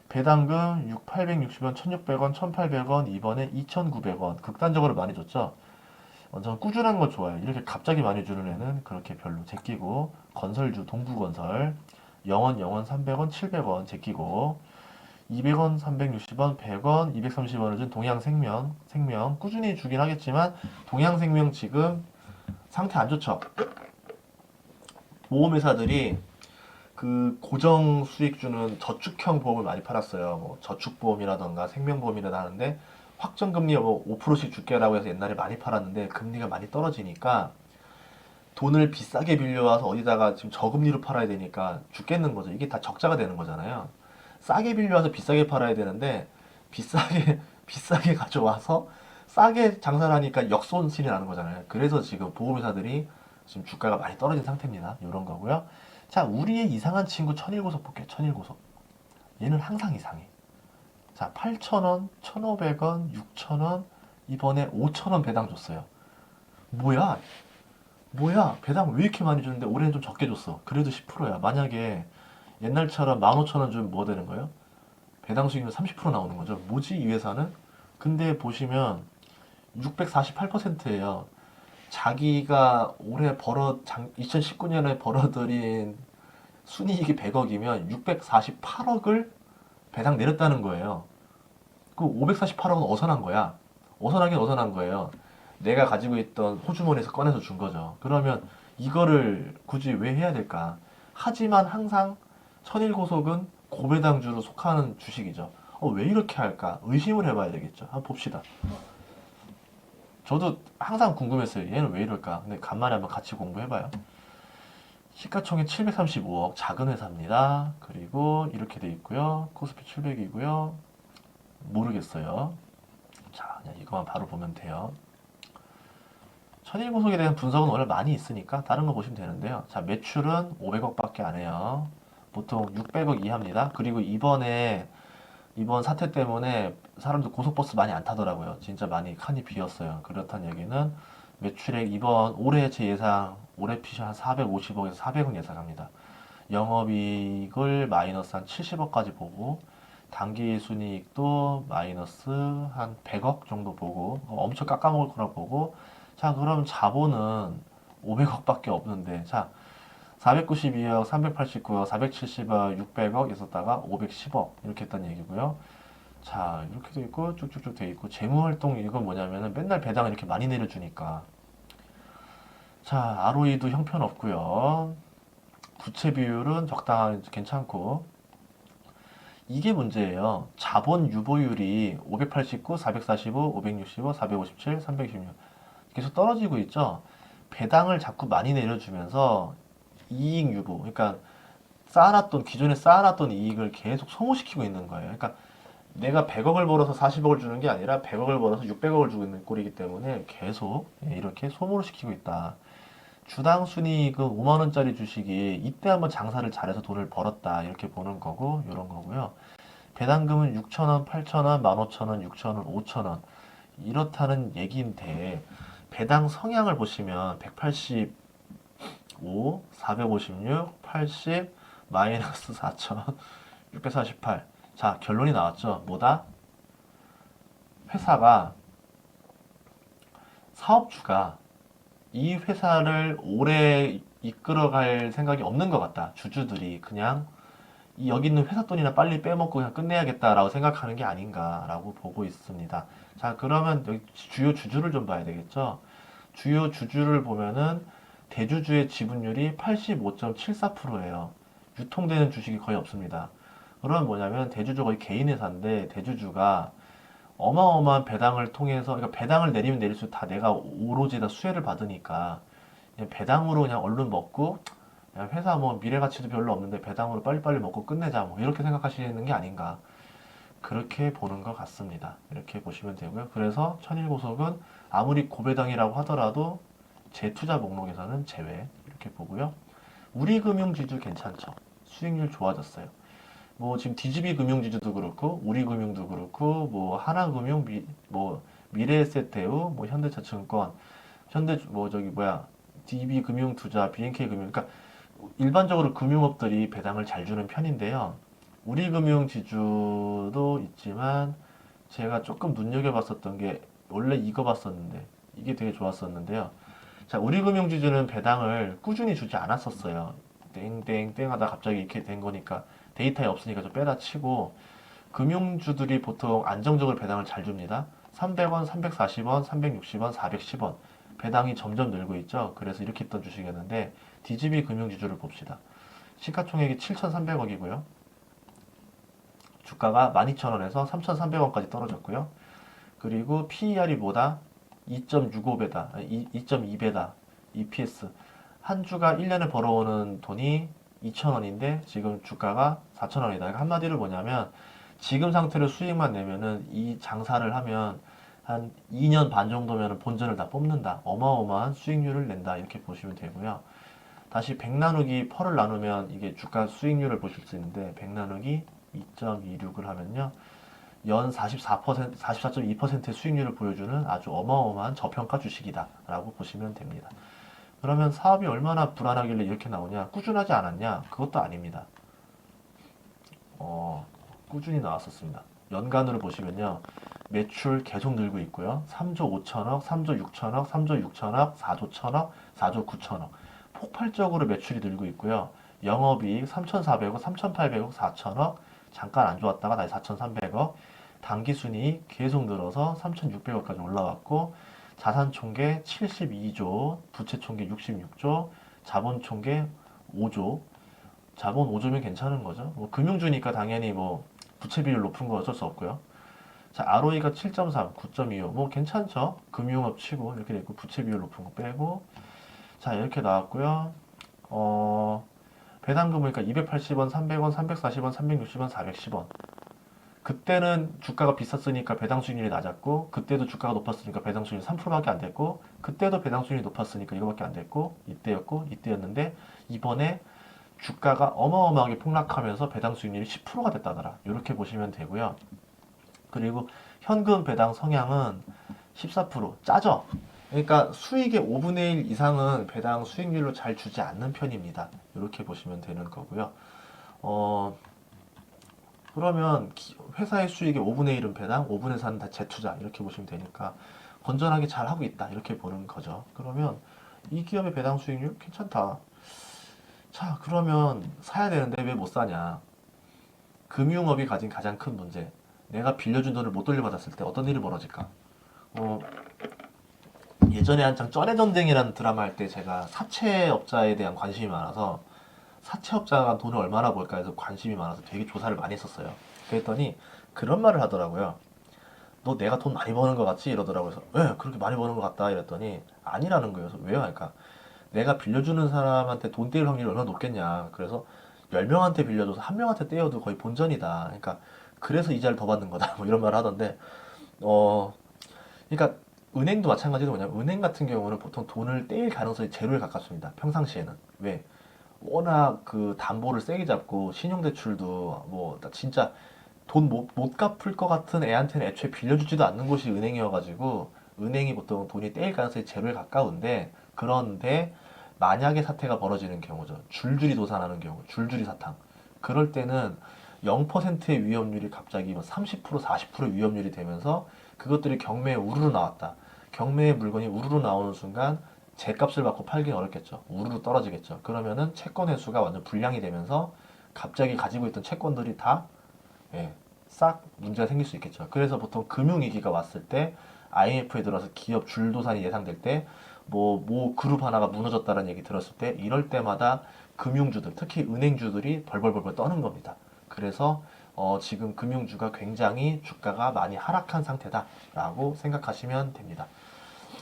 배당금 860원, 1600원, 1800원, 이번에 2900원. 극단적으로 많이 줬죠. 저는 꾸준한 거 좋아해요. 이렇게 갑자기 많이 주는 애는 그렇게 별로 제끼고 건설주 동부건설 영원 300원, 700원 제끼고 200원, 360원, 100원, 230원을 준 동양생명 꾸준히 주긴 하겠지만 동양생명 지금 상태 안 좋죠. 보험회사들이 그 고정 수익 주는 저축형 보험을 많이 팔았어요. 뭐 저축보험이라던가 생명보험이라도 하는데 확정금리 뭐 5%씩 줄게라고 해서 옛날에 많이 팔았는데 금리가 많이 떨어지니까 돈을 비싸게 빌려와서 어디다가 지금 저금리로 팔아야 되니까 죽겠는 거죠. 이게 다 적자가 되는 거잖아요. 싸게 빌려와서 비싸게 팔아야 되는데 비싸게 가져와서 싸게 장사를 하니까 역손실이 나는 거잖아요. 그래서 지금 보험회사들이 지금 주가가 많이 떨어진 상태입니다. 이런 거고요. 자, 우리의 이상한 친구 천일고속 볼게요. 천일고속. 얘는 항상 이상해. 자, 8,000원, 1,500원, 6,000원, 이번에 5,000원 배당 줬어요. 뭐야? 배당 왜 이렇게 많이 주는데 올해는 좀 적게 줬어. 그래도 10%야. 만약에 옛날처럼 15,000원 주면 뭐 되는 거예요? 배당 수익률 30% 나오는 거죠. 뭐지 이 회사는? 근데 보시면 648%예요. 자기가 2019년에 벌어들인 순이익이 100억이면 648억을 배당 내렸다는 거예요. 그 548억은 어선한 거야. 어선하긴 어선한 거예요. 내가 가지고 있던 호주머니에서 꺼내서 준 거죠. 그러면 이거를 굳이 왜 해야 될까? 하지만 항상 천일고속은 고배당주로 속하는 주식이죠. 왜 이렇게 할까? 의심을 해봐야 되겠죠. 한번 봅시다. 저도 항상 궁금했어요. 얘는 왜 이럴까? 근데 간만에 한번 같이 공부해봐요. 시가총액 735억 작은 회사입니다. 그리고 이렇게 돼 있고요. 코스피 700이고요. 모르겠어요. 자, 그냥 이거만 바로 보면 돼요. 천일고속에 대한 분석은 원래 많이 있으니까 다른 거 보시면 되는데요. 자, 매출은 500억밖에 안 해요. 보통 600억 이하입니다. 그리고 이번 사태 때문에 사람들 고속버스 많이 안 타더라고요. 진짜 많이 칸이 비었어요. 그렇다는 얘기는 매출액 이번 올해 제 예상 올해 피시 한 450억에서 400억 예상합니다. 영업이익을 마이너스 한 70억까지 보고 당기순이익도 마이너스 한 100억 정도 보고 엄청 깎아먹을 거라고 보고 자 그럼 자본은 500억밖에 없는데 자 492억, 389억, 470억, 600억 있었다가 510억 이렇게 했다는 얘기고요. 자 이렇게 돼 있고 쭉쭉쭉 돼 있고 재무활동 이건 뭐냐면은 맨날 배당을 이렇게 많이 내려주니까 자 ROE도 형편없고요. 부채 비율은 적당히 괜찮고 이게 문제예요. 자본 유보율이 589, 445, 565, 457, 316 계속 떨어지고 있죠. 배당을 자꾸 많이 내려주면서 이익 유보, 그러니까 기존에 쌓아놨던 이익을 계속 소모시키고 있는 거예요. 그러니까 내가 100억을 벌어서 40억을 주는 게 아니라 100억을 벌어서 600억을 주고 있는 꼴이기 때문에 계속 이렇게 소모를 시키고 있다. 주당 순이익은 5만 원짜리 주식이 이때 한번 장사를 잘해서 돈을 벌었다. 이렇게 보는 거고, 이런 거고요. 배당금은 6천 원, 8천 원, 15,000원, 6천 원, 5천 원. 이렇다는 얘기인데, 배당 성향을 보시면 185, 456, 80, 마이너스 4천, 648. 자, 결론이 나왔죠. 뭐다? 회사가, 사업주가 이 회사를 오래 이끌어갈 생각이 없는 것 같다. 주주들이 그냥 여기 있는 회사 돈이나 빨리 빼먹고 그냥 끝내야겠다라고 생각하는 게 아닌가라고 보고 있습니다. 자, 그러면 여기 주요 주주를 좀 봐야 되겠죠? 주요 주주를 보면은 대주주의 지분율이 85.74%예요. 유통되는 주식이 거의 없습니다. 그러면 뭐냐면 대주주가 거의 개인 회사인데 대주주가 어마어마한 배당을 통해서 그러니까 배당을 내리면 내릴수록 다 내가 오로지 다 수혜를 받으니까 그냥 배당으로 그냥 얼른 먹고 그냥 회사 뭐 미래 가치도 별로 없는데 배당으로 빨리빨리 먹고 끝내자 뭐 이렇게 생각하시는 게 아닌가 그렇게 보는 것 같습니다. 이렇게 보시면 되고요. 그래서 천일고속은 아무리 고배당이라고 하더라도 재투자 목록에서는 제외 이렇게 보고요. 우리금융지주 괜찮죠. 수익률 좋아졌어요. 뭐 지금 DGB 금융지주도 그렇고 우리금융도 그렇고 뭐 하나금융 뭐 미래에셋대우 뭐 현대차증권 현대 뭐 저기 뭐야 DB금융투자 BNK금융 그러니까 일반적으로 금융업들이 배당을 잘 주는 편인데요. 우리금융지주도 있지만 제가 조금 눈여겨봤었던 게 원래 이거 봤었는데 이게 되게 좋았었는데요. 자, 우리금융지주는 배당을 꾸준히 주지 않았었어요. 땡땡땡 하다 갑자기 이렇게 된 거니까 데이터에 없으니까 좀 빼다 치고 금융주들이 보통 안정적으로 배당을 잘 줍니다. 300원, 340원, 360원, 410원 배당이 점점 늘고 있죠. 그래서 이렇게 했던 주식이었는데 DGB 금융지주를 봅시다. 시가총액이 7,300억이고요. 주가가 12,000원에서 3,300원까지 떨어졌고요. 그리고 PER이 뭐다? 2.65배다. 2.2배다. EPS. 한 주가 1년에 벌어오는 돈이 2,000원인데 지금 주가가 4,000원이다. 한마디로 뭐냐면 지금 상태로 수익만 내면은 이 장사를 하면 한 2년 반 정도면 본전을 다 뽑는다. 어마어마한 수익률을 낸다. 이렇게 보시면 되고요. 다시 100 나누기 펄을 나누면 이게 주가 수익률을 보실 수 있는데 100 나누기 2.26을 하면요. 연 44%, 44.2%의 수익률을 보여주는 아주 어마어마한 저평가 주식이다 라고 보시면 됩니다. 그러면 사업이 얼마나 불안하길래 이렇게 나오냐? 꾸준하지 않았냐? 그것도 아닙니다. 꾸준히 나왔었습니다. 연간으로 보시면요. 매출 계속 늘고 있고요. 3조 5천억, 3조 6천억, 3조 6천억, 4조 1천억, 4조 9천억. 폭발적으로 매출이 늘고 있고요. 영업이익 3,400억, 3,800억, 4천억. 잠깐 안 좋았다가 다시 4,300억. 당기순이익 계속 늘어서 3,600억까지 올라왔고 자산 총계 72조, 부채 총계 66조, 자본 총계 5조. 자본 5조면 괜찮은 거죠. 뭐 금융주니까 당연히 뭐 부채 비율 높은 거 어쩔 수 없고요. 자, ROE가 7.3, 9.25. 뭐 괜찮죠? 금융업 치고 이렇게 돼 있고 부채 비율 높은 거 빼고. 자, 이렇게 나왔고요. 배당금 보니까 280원, 300원, 340원, 360원, 410원. 그때는 주가가 비쌌으니까 배당 수익률이 낮았고, 그때도 주가가 높았으니까 배당 수익률이 3%밖에 안 됐고, 그때도 배당 수익률이 높았으니까 이거밖에 안 됐고, 이때였는데, 이번에 주가가 어마어마하게 폭락하면서 배당 수익률이 10%가 됐다더라. 이렇게 보시면 되고요. 그리고 현금 배당 성향은 14%. 짜죠? 그러니까 수익의 5분의 1 이상은 배당 수익률로 잘 주지 않는 편입니다. 이렇게 보시면 되는 거고요. 어, 그러면 회사의 수익의 5분의 1은 배당, 5분의 4는 다 재투자 이렇게 보시면 되니까 건전하게 잘 하고 있다 이렇게 보는 거죠. 그러면 이 기업의 배당 수익률 괜찮다. 자, 그러면 사야 되는데 왜 못 사냐? 금융업이 가진 가장 큰 문제. 내가 빌려준 돈을 못 돌려받았을 때 어떤 일이 벌어질까? 어, 예전에 한창 쩐해전쟁이라는 드라마 할 때 제가 사채업자에 대한 관심이 많아서 사채업자가 돈을 얼마나 벌까 해서 관심이 많아서 되게 조사를 많이 했었어요. 그랬더니 그런 말을 하더라고요. 너 내가 돈 많이 버는 것 같지? 이러더라고요. 그래서 왜 그렇게 많이 버는 것 같다 이랬더니 아니라는 거예요. 그래서 왜요? 그러니까 내가 빌려주는 사람한테 돈 떼일 확률이 얼마나 높겠냐. 그래서 10명한테 빌려줘서 한 명한테 떼어도 거의 본전이다. 그러니까 그래서 이자를 더 받는 거다. 뭐 이런 말을 하던데 어 그러니까 은행도 마찬가지로 뭐냐면 은행 같은 경우는 보통 돈을 떼일 가능성이 제로에 가깝습니다. 평상시에는. 왜? 워낙 그 담보를 세게 잡고 신용대출도 뭐 진짜 돈 못 갚을 것 같은 애한테는 애초에 빌려주지도 않는 곳이 은행이어가지고 은행이 보통 돈이 떼일 가능성이 제로에 가까운데 그런데 만약에 사태가 벌어지는 경우죠. 줄줄이 도산하는 경우, 줄줄이 사탕. 그럴 때는 0%의 위험률이 갑자기 30%, 40% 위험률이 되면서 그것들이 경매에 우르르 나왔다. 경매의 물건이 우르르 나오는 순간 제값을 받고 팔기는 어렵겠죠. 우르르 떨어지겠죠. 그러면은 채권 회수가 완전 불량이 되면서 갑자기 가지고 있던 채권들이 다 예, 싹 문제가 생길 수 있겠죠. 그래서 보통 금융위기가 왔을 때 IMF에 들어서 기업 줄도산이 예상될 때 뭐 그룹 하나가 무너졌다는 얘기 들었을 때 이럴 때마다 금융주들, 특히 은행주들이 벌벌벌벌 떠는 겁니다. 그래서 지금 금융주가 굉장히 주가가 많이 하락한 상태다라고 생각하시면 됩니다.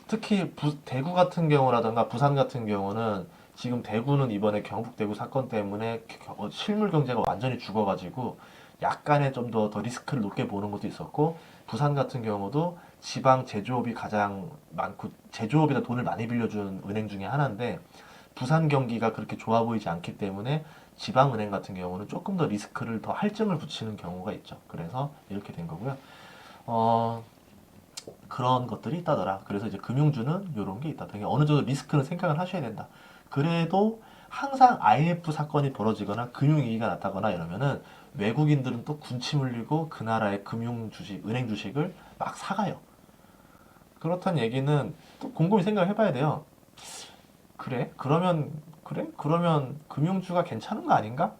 특히 대구 같은 경우라든가 부산 같은 경우는 지금 대구는 이번에 경북 대구 사건 때문에 실물 경제가 완전히 죽어가지고 약간의 좀 더 리스크를 높게 보는 것도 있었고 부산 같은 경우도 지방 제조업이 가장 많고 제조업에다 돈을 많이 빌려준 은행 중에 하나인데 부산 경기가 그렇게 좋아 보이지 않기 때문에 지방은행 같은 경우는 조금 더 리스크를 더 할증을 붙이는 경우가 있죠. 그래서 이렇게 된 거고요. 어, 그런 것들이 있다더라. 그래서 이제 금융주는 이런 게 있다. 되게 어느 정도 리스크는 생각을 하셔야 된다. 그래도 항상 IMF 사건이 벌어지거나 금융위기가 났다거나 이러면은 외국인들은 또 군침 흘리고 그 나라의 금융 주식, 은행 주식을 막 사가요. 그렇다는 얘기는 또 곰곰이 생각을 해봐야 돼요. 그래? 그러면 금융주가 괜찮은 거 아닌가?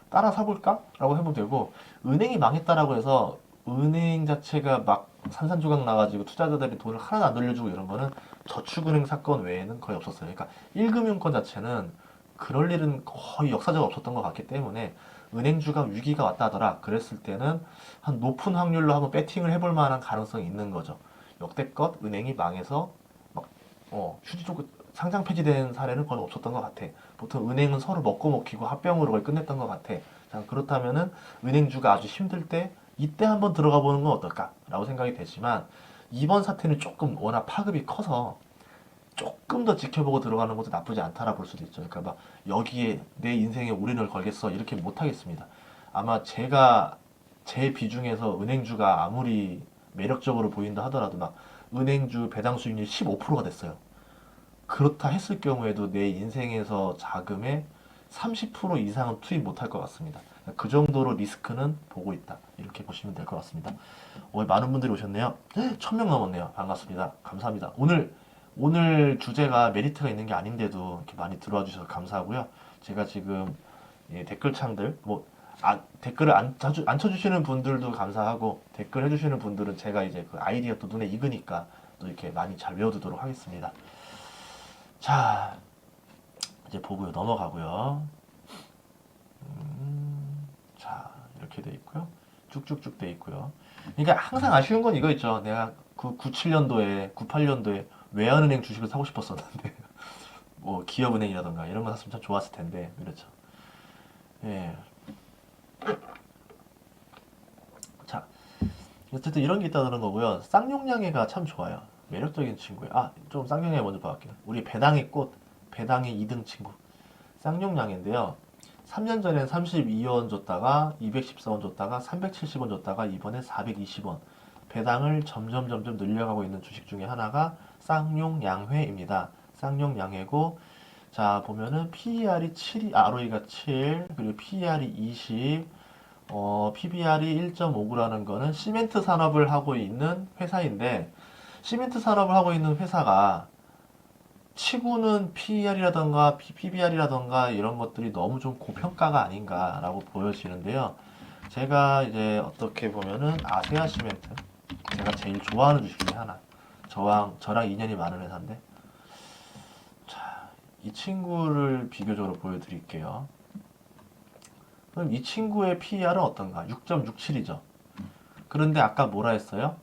따라 사볼까? 라고 해보면 되고, 은행이 망했다라고 해서 은행 자체가 막 산산조각 나가지고 투자자들이 돈을 하나도 안 돌려주고 이런 거는 저축은행 사건 외에는 거의 없었어요. 그러니까 1금융권 자체는 그럴 일은 거의 역사적으로 없었던 것 같기 때문에 은행주가 위기가 왔다 하더라. 그랬을 때는 한 높은 확률로 한번 배팅을 해볼 만한 가능성이 있는 거죠. 역대껏 은행이 망해서 막 휴지 쪽 상장 폐지된 사례는 거의 없었던 것 같아. 보통 은행은 서로 먹고 먹히고 합병으로 거의 끝냈던 것 같아. 자, 그렇다면은 은행주가 아주 힘들 때 이때 한번 들어가 보는 건 어떨까라고 생각이 되지만 이번 사태는 조금 워낙 파급이 커서 조금 더 지켜보고 들어가는 것도 나쁘지 않다라 볼 수도 있죠. 그러니까 막 여기에 내 인생에 올인을 걸겠어 이렇게 못 하겠습니다. 아마 제가 제 비중에서 은행주가 아무리 매력적으로 보인다 하더라도 막 은행주 배당 수익률이 15%가 됐어요. 그렇다 했을 경우에도 내 인생에서 자금의 30% 이상은 투입 못할 것 같습니다. 그 정도로 리스크는 보고 있다. 이렇게 보시면 될 것 같습니다. 많은 분들이 오셨네요. 1000명 넘었네요. 반갑습니다. 감사합니다. 오늘 주제가 메리트가 있는 게 아닌데도 이렇게 많이 들어와 주셔서 감사하고요. 제가 지금 댓글창들, 댓글을 안 쳐주시는 분들도 감사하고, 댓글 해주시는 분들은 제가 이제 그 아이디어 또 눈에 익으니까 또 이렇게 많이 잘 외워두도록 하겠습니다. 자, 이제 보고요. 넘어가고요. 자, 이렇게 돼 있고요. 쭉쭉쭉 돼 있고요. 그러니까 항상 아쉬운 건 이거 있죠. 내가 그 97년도에, 98년도에 외환은행 주식을 사고 싶었었는데, 뭐 기업은행이라던가 이런 거 샀으면 참 좋았을 텐데, 그렇죠. 예. 자, 어쨌든 이런 게 있다는 거고요. 쌍용양해가 참 좋아요. 매력적인 친구예요. 아, 좀 쌍용양해 먼저 봐볼게요. 우리 배당의 꽃, 배당의 2등 친구. 쌍용양해인데요. 3년 전엔 32원 줬다가 214원 줬다가 370원 줬다가 이번에 420원. 배당을 점점 늘려가고 있는 주식 중에 하나가 쌍용양회입니다. 쌍용양회고 자 보면은 PER이 7이 ROE가 7 그리고 PER이 20 PBR이 1.59라는 거는 시멘트 산업을 하고 있는 회사인데 시멘트 산업을 하고 있는 회사가 치고는 PER이라던가 PBR이라던가 이런 것들이 너무 좀 고평가가 아닌가라고 보여지는데요. 제가 이제 어떻게 보면은 아세아 시멘트 제가 제일 좋아하는 주식 중에 하나. 저랑 인연이 많은 회사인데 자, 이 친구를 비교적으로 보여드릴게요. 그럼 이 친구의 PER은 어떤가? 6.67이죠. 그런데 아까 뭐라 했어요?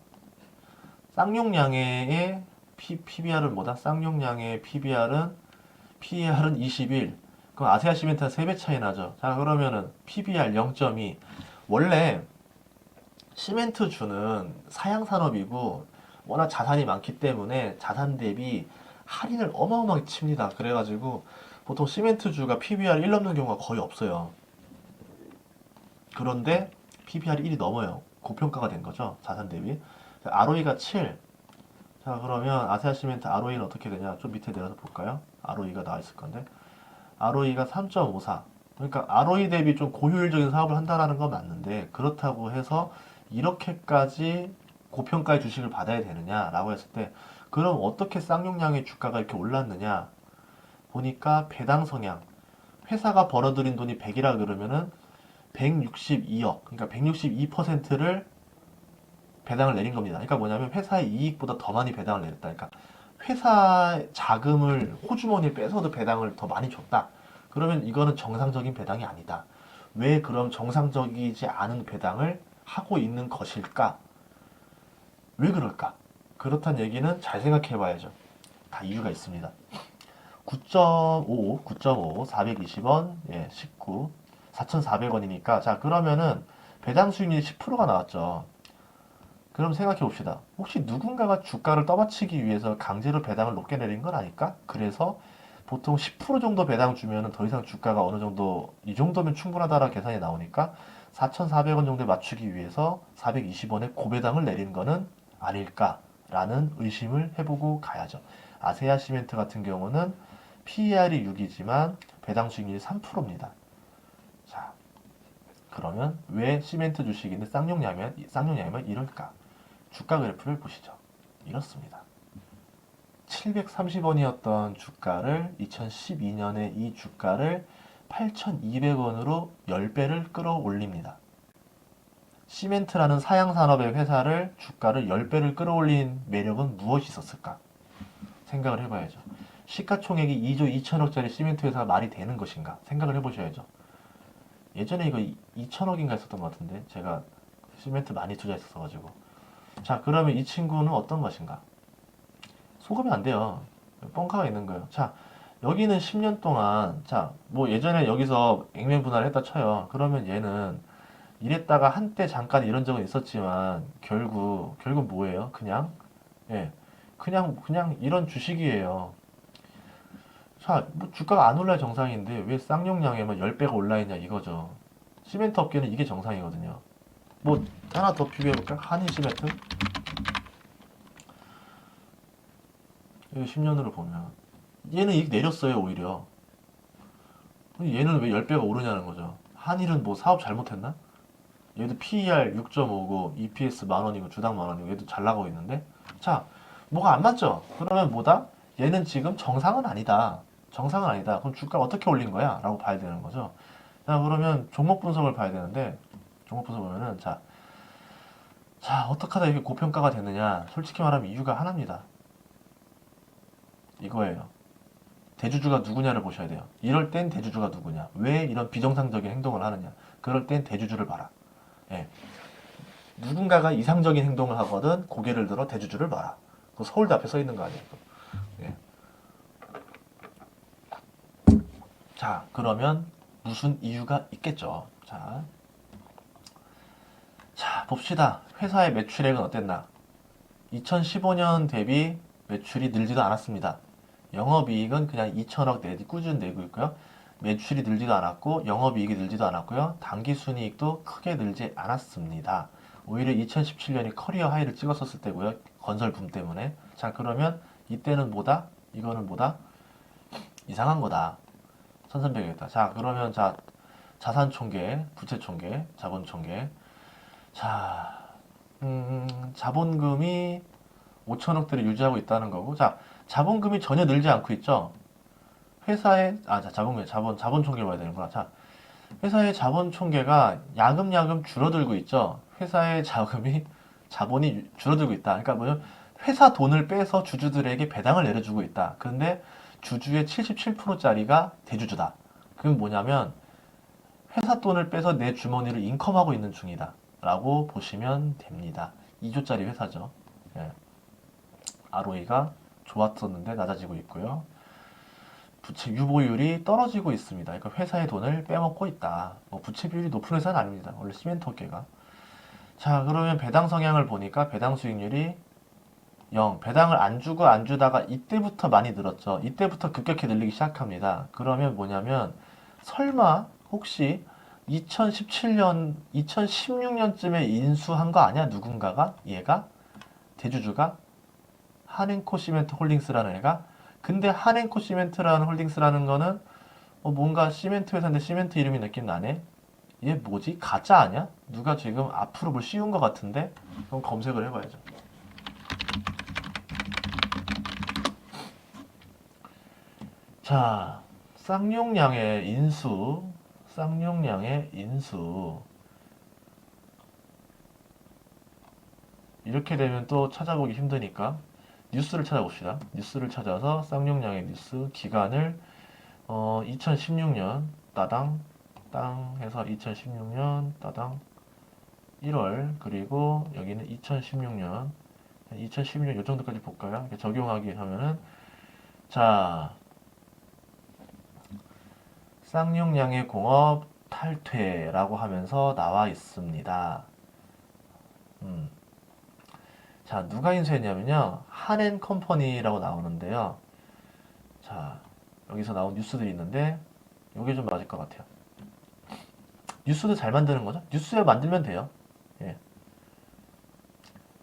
쌍용양해의 PBR은 뭐다? 쌍용양해의 PER은 21. 그럼 아세아 시멘트가 3배 차이 나죠. 자, 그러면은 PBR 0.2. 원래 시멘트주는 사양 산업이고 워낙 자산이 많기 때문에 자산 대비 할인을 어마어마하게 칩니다. 그래가지고 보통 시멘트주가 PBR 1 넘는 경우가 거의 없어요. 그런데 PBR이 1이 넘어요. 고평가가 된 거죠. 자산 대비. ROE가 7. 자, 그러면 아세아 시멘트 ROE는 어떻게 되냐? 좀 밑에 내려서 볼까요? ROE가 나와 있을 건데. ROE가 3.54. 그러니까 ROE 대비 좀 고효율적인 사업을 한다라는 건 맞는데 그렇다고 해서 이렇게까지 고평가의 주식을 받아야 되느냐라고 했을 때 그럼 어떻게 쌍용량의 주가가 이렇게 올랐느냐 보니까 배당 성향 회사가 벌어들인 돈이 100이라 그러면은 162억 그러니까 162%를 배당을 내린 겁니다. 그러니까 뭐냐면 회사의 이익보다 더 많이 배당을 내렸다. 그러니까 회사 자금을 호주머니에 뺏어도 배당을 더 많이 줬다. 그러면 이거는 정상적인 배당이 아니다. 왜 그럼 정상적이지 않은 배당을 하고 있는 것일까? 왜 그럴까? 그렇단 얘기는 잘 생각해 봐야죠. 다 이유가 있습니다. 9.5, 9.5, 420원, 예, 19, 4,400원이니까. 자, 그러면은 배당 수익률이 10%가 나왔죠. 그럼 생각해 봅시다. 혹시 누군가가 주가를 떠받치기 위해서 강제로 배당을 높게 내린 건 아닐까? 그래서 보통 10% 정도 배당 주면은 더 이상 주가가 어느 정도 이 정도면 충분하다라 계산이 나오니까 4,400원 정도에 맞추기 위해서 420원에 고배당을 내린 거는 아닐까라는 의심을 해보고 가야죠. 아세아 시멘트 같은 경우는 PER이 6이지만 배당 수익률이 3%입니다. 자, 그러면 왜 시멘트 주식인데 쌍용냐면 이럴까? 주가 그래프를 보시죠. 이렇습니다. 730원이었던 주가를 2012년에 이 주가를 8,200원으로 10배를 끌어올립니다. 시멘트라는 사양산업의 회사를 주가를 10배를 끌어올린 매력은 무엇이 있었을까? 생각을 해봐야죠. 시가총액이 2조 2천억짜리 시멘트 회사가 말이 되는 것인가? 생각을 해보셔야죠. 예전에 이거 2천억인가 했었던 것 같은데 제가 시멘트 많이 투자했었어가지고 자 그러면 이 친구는 어떤 것인가? 속으면 안 돼요. 뻥카가 있는 거예요. 자, 여기는 10년 동안, 자, 뭐 예전에 여기서 액면 분할을 했다 쳐요. 그러면 얘는 이랬다가 한때 잠깐 이런 적은 있었지만, 결국 뭐예요? 그냥, 예, 그냥 이런 주식이에요. 자, 뭐 주가가 안 올라야 정상인데, 왜 쌍용량에만 10배가 올라있냐 이거죠. 시멘트 업계는 이게 정상이거든요. 뭐, 하나 더 비교해볼까? 한인 시멘트? 여기 10년으로 보면. 얘는 이익 내렸어요, 오히려. 얘는 왜 10배가 오르냐는 거죠. 한일은 뭐 사업 잘못했나? 얘도 PER 6.5고 EPS 만 원이고 주당 만 원이고 얘도 잘 나가고 있는데 자 뭐가 안 맞죠? 그러면 뭐다? 얘는 지금 정상은 아니다. 정상은 아니다. 그럼 주가 어떻게 올린 거야? 라고 봐야 되는 거죠. 자 그러면 종목 분석을 봐야 되는데 종목 분석 보면은 자 어떻게 하다 이렇게 고평가가 됐느냐? 솔직히 말하면 이유가 하나입니다. 이거예요. 대주주가 누구냐를 보셔야 돼요. 이럴 땐 대주주가 누구냐? 왜 이런 비정상적인 행동을 하느냐? 그럴 땐 대주주를 봐라. 예. 누군가가 이상적인 행동을 하거든 고개를 들어 대주주를 봐라. 그 서울대 앞에 서 있는 거 아니에요. 예. 자, 그러면 무슨 이유가 있겠죠. 자, 봅시다. 회사의 매출액은 어땠나? 2015년 대비 매출이 늘지도 않았습니다. 영업이익은 그냥 2천억 내지 꾸준히 내고 있고요. 매출이 늘지도 않았고 영업이익이 늘지도 않았고요. 당기순이익도 크게 늘지 않았습니다. 오히려 2017년이 커리어 하이를 찍었었을 때고요. 건설 붐 때문에. 자, 그러면 이때는 뭐다? 이거는 뭐다? 이상한 거다. 선선배겠다. 자, 그러면 자산 총계, 부채 총계, 자본 총계. 자, 자본금이 5천억대를 유지하고 있다는 거고. 자, 자본금이 전혀 늘지 않고 있죠. 회사의 자본 총계 봐야 되는구나. 자, 회사의 자본 총계가 야금야금 줄어들고 있죠. 회사의 자본이 줄어들고 있다. 그러니까 뭐냐면 회사 돈을 빼서 주주들에게 배당을 내려주고 있다. 근데 주주의 77%짜리가 대주주다. 그건 뭐냐면 회사 돈을 빼서 내 주머니를 인컴하고 있는 중이다. 라고 보시면 됩니다. 2조짜리 회사죠. 예. ROE가 좋았었는데 낮아지고 있고요. 부채 유보율이 떨어지고 있습니다. 그러니까 회사의 돈을 빼먹고 있다. 뭐 부채 비율이 높은 회사는 아닙니다. 원래 시멘트 업계가. 자, 그러면 배당 성향을 보니까 배당 수익률이 0. 배당을 안 주고 안 주다가 이때부터 많이 늘었죠. 이때부터 급격히 늘리기 시작합니다. 그러면 뭐냐면 설마 혹시 2017년, 2016년쯤에 인수한 거 아니야? 누군가가? 얘가? 대주주가? 한행코 시멘트 홀딩스라는 애가? 근데 한행코 시멘트라는 홀딩스라는 거는 뭔가 시멘트 회사인데 시멘트 이름이 느낌 나네? 얘 뭐지? 가짜 아니야? 누가 지금 앞으로 뭘 씌운 것 같은데? 그럼 검색을 해봐야죠. 자, 쌍용량의 인수, 쌍용량의 인수. 이렇게 되면 또 찾아보기 힘드니까 뉴스를 찾아봅시다. 뉴스를 찾아서 쌍용량의 뉴스 기간을 2016년 따당 땅 해서 2016년 따당 1월 그리고 여기는 2016년 이 정도까지 볼까요? 이렇게 적용하기 하면은 자 쌍용량의 공업 탈퇴라고 하면서 나와 있습니다. 자, 누가 인수했냐면요. 한앤컴퍼니라고 나오는데요. 자, 여기서 나온 뉴스들이 있는데 이게 좀 맞을 것 같아요. 뉴스도 잘 만드는 거죠? 뉴스에 만들면 돼요. 예.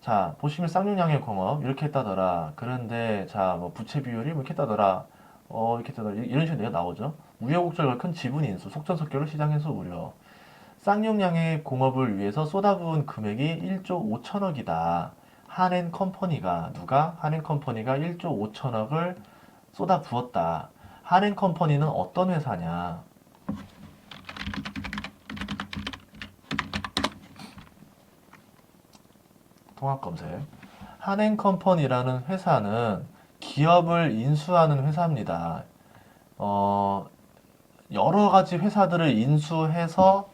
자, 보시면 쌍용량의 공업 이렇게 했다더라. 그런데 자, 뭐 부채 비율이 뭐 이렇게 했다더라. 이렇게 했다더라. 이런 식으로 내가 나오죠. 우여곡절과 큰 지분 인수, 속전속결로 시장에서 우려. 쌍용량의 공업을 위해서 쏟아부은 금액이 1조 5천억이다. 한앤컴퍼니가 누가? 한앤컴퍼니가 1조 5천억을 쏟아부었다. 한앤컴퍼니는 어떤 회사냐? 통합검색. 한앤컴퍼니라는 회사는 기업을 인수하는 회사입니다. 여러 가지 회사들을 인수해서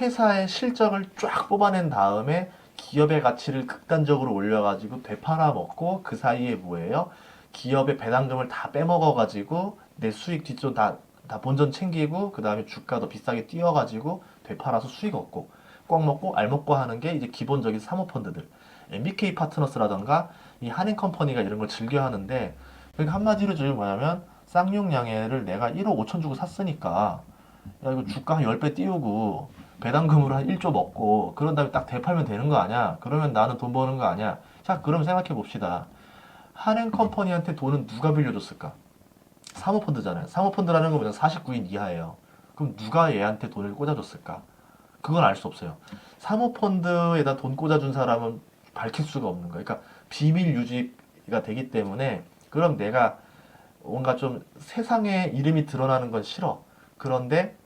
회사의 실적을 쫙 뽑아낸 다음에 기업의 가치를 극단적으로 올려가지고 되팔아먹고 그 사이에 뭐예요? 기업의 배당금을 다 빼먹어가지고 내 수익 뒷돈 다 본전 챙기고 그 다음에 주가도 비싸게 띄워가지고 되팔아서 수익 얻고 꽉 먹고 알 먹고 하는 게 이제 기본적인 사모펀드들. MBK 파트너스라던가 이 한인컴퍼니가 이런 걸 즐겨 하는데 그러니까 한마디로 저기 뭐냐면 쌍용양해를 내가 1억 5천 주고 샀으니까 야 이거 주가 한 10배 띄우고 배당금으로 한 1조 먹고 그런 다음에 딱 되팔면 되는 거 아니야? 그러면 나는 돈 버는 거 아니야? 자, 그럼 생각해 봅시다. 한행컴퍼니한테 돈은 누가 빌려줬을까? 사모펀드잖아요. 사모펀드라는 건 그냥 49인 이하예요. 그럼 누가 얘한테 돈을 꽂아줬을까? 그건 알 수 없어요. 사모펀드에다 돈 꽂아준 사람은 밝힐 수가 없는 거예요. 그러니까 비밀 유지가 되기 때문에 그럼 내가 뭔가 좀 세상에 이름이 드러나는 건 싫어. 그런데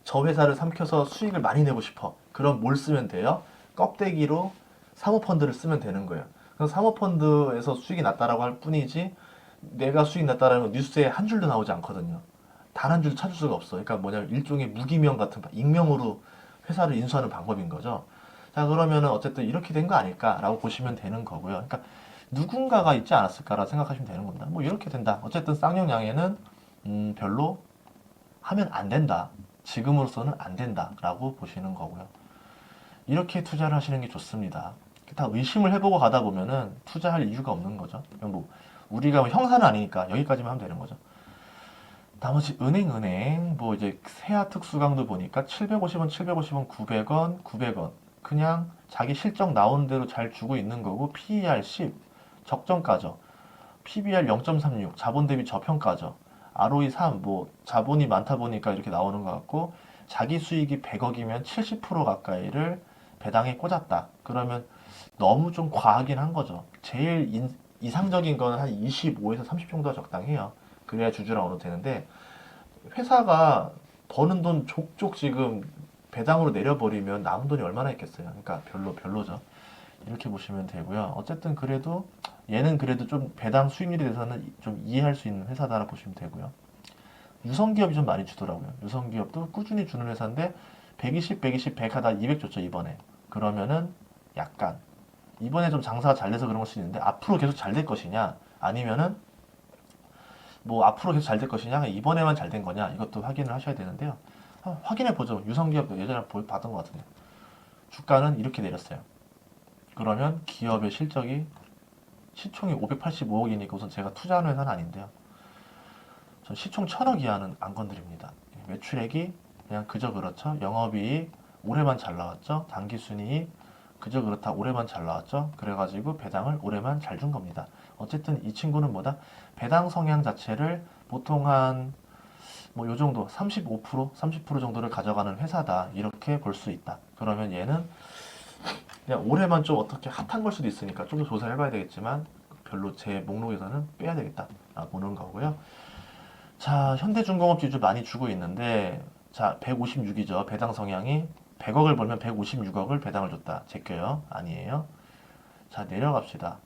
저 회사를 삼켜서 수익을 많이 내고 싶어. 그럼 뭘 쓰면 돼요? 껍데기로 사모펀드를 쓰면 되는 거예요. 그럼 사모펀드에서 수익이 났다라고 할 뿐이지 내가 수익 났다라는 건 뉴스에 한 줄도 나오지 않거든요. 단 한 줄 찾을 수가 없어. 그러니까 뭐냐면 일종의 무기명 같은 익명으로 회사를 인수하는 방법인 거죠. 자, 그러면은 어쨌든 이렇게 된 거 아닐까라고 보시면 되는 거고요. 그러니까 누군가가 있지 않았을까라 생각하시면 되는 겁니다. 뭐 이렇게 된다. 어쨌든 쌍용양에는 별로 하면 안 된다. 지금으로서는 안 된다라고 보시는 거고요. 이렇게 투자를 하시는 게 좋습니다. 다 의심을 해보고 가다 보면은 투자할 이유가 없는 거죠. 뭐 우리가 뭐 형사는 아니니까 여기까지만 하면 되는 거죠. 나머지 은행 뭐 이제 세아 특수강도 보니까 750원, 750원, 900원, 900원 그냥 자기 실적 나오는 대로 잘 주고 있는 거고 PER 10 적정가죠. PBR 0.36 자본 대비 저평가죠. ROE 3 뭐 자본이 많다 보니까 이렇게 나오는 것 같고 자기 수익이 100억이면 70% 가까이를 배당에 꽂았다. 그러면 너무 좀 과하긴 한 거죠. 제일 이상적인 거는 한 25에서 30 정도가 적당해요. 그래야 주주랑 어느 되는데 회사가 버는 돈 족족 지금 배당으로 내려버리면 남은 돈이 얼마나 있겠어요. 그러니까 별로죠. 이렇게 보시면 되고요. 어쨌든 그래도 얘는 그래도 좀 배당 수익률에 대해서는 좀 이해할 수 있는 회사다라 보시면 되고요. 유성기업이 좀 많이 주더라고요. 유성기업도 꾸준히 주는 회사인데 120, 120, 100 하다 200 줬죠, 이번에. 그러면은 약간 이번에 좀 장사가 잘 돼서 그런 걸 수 있는데 앞으로 계속 잘 될 것이냐 아니면은 뭐 앞으로 계속 잘 될 것이냐 이번에만 잘 된 거냐 이것도 확인을 하셔야 되는데요. 확인해 보죠. 유성기업 예전에 봤던 것 같은데 주가는 이렇게 내렸어요. 그러면 기업의 실적이 시총이 585억이니까 우선 제가 투자하는 회사는 아닌데요. 전 시총 1000억 이하는 안 건드립니다. 매출액이 그냥 그저 그렇죠. 영업이익 올해만 잘 나왔죠. 당기순이익 그저 그렇다 올해만 잘 나왔죠. 그래가지고 배당을 올해만 잘 준 겁니다. 어쨌든 이 친구는 뭐다? 배당 성향 자체를 보통 한 뭐 요 정도 35%, 30% 정도를 가져가는 회사다. 이렇게 볼 수 있다. 그러면 얘는 그냥 올해만 좀 어떻게 핫한 걸 수도 있으니까 좀 더 조사를 해봐야 되겠지만 별로 제 목록에서는 빼야 되겠다. 보는 거고요. 자, 현대중공업 지주 많이 주고 있는데 자, 156이죠. 배당 성향이 100억을 벌면 156억을 배당을 줬다. 제껴요. 아니에요. 자, 내려갑시다.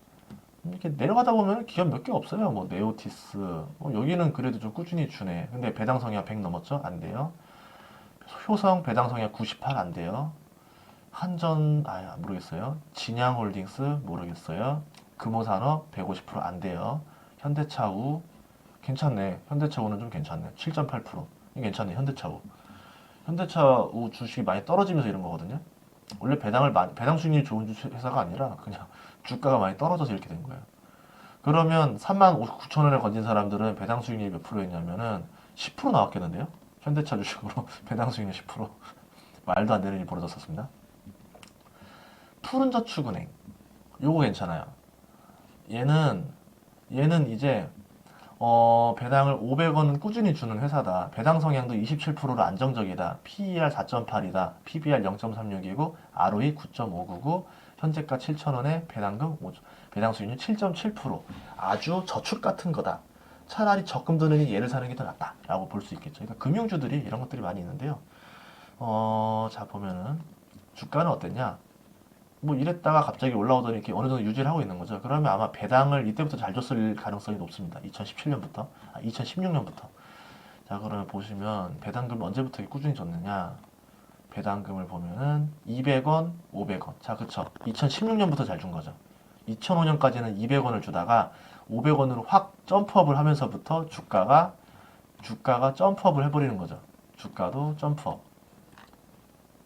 이렇게 내려가다 보면 기업 몇 개 없어요. 뭐 네오티스. 여기는 그래도 좀 꾸준히 주네. 근데 배당 성향 100 넘었죠? 안 돼요. 효성 배당 성향 98 안 돼요. 한전 모르겠어요. 진양홀딩스 모르겠어요. 금호산업 150%안 돼요. 현대차우 괜찮네. 현대차우는 좀 괜찮네. 7.8%. 이게 괜찮네. 현대차우. 현대차우 주식이 많이 떨어지면서 이런 거거든요. 원래 배당 수익률이 좋은 회사가 아니라 그냥 주가가 많이 떨어져서 이렇게 된 거예요. 그러면 3만 9천 원에 건진 사람들은 배당 수익률이 몇 프로였냐면은 10% 나왔겠는데요? 현대차 주식으로 배당 수익률 10%. 말도 안 되는 일이 벌어졌었습니다. 푸른저축은행. 요거 괜찮아요. 얘는 이제 배당을 500원 꾸준히 주는 회사다. 배당 성향도 27%로 안정적이다. PER 4.8이다. PBR 0.36이고 ROE 9.599. 현재가 7,000원에 배당금 5조. 배당 수익률 7.7%. 아주 저축 같은 거다. 차라리 적금 드느니 얘를 사는 게 더 낫다라고 볼 수 있겠죠. 그러니까 금융주들이 이런 것들이 많이 있는데요. 자 보면은 주가는 어땠냐? 뭐 이랬다가 갑자기 올라오더니 이렇게 어느 정도 유지를 하고 있는 거죠. 그러면 아마 배당을 이때부터 잘 줬을 가능성이 높습니다. 2017년부터, 2016년부터. 자, 그러면 보시면 배당금을 언제부터 꾸준히 줬느냐? 배당금을 보면은 200원, 500원. 자, 그쵸. 2016년부터 잘 준 거죠. 2005년까지는 200원을 주다가 500원으로 확 점프업을 하면서부터 주가가 점프업을 해버리는 거죠. 주가도 점프업.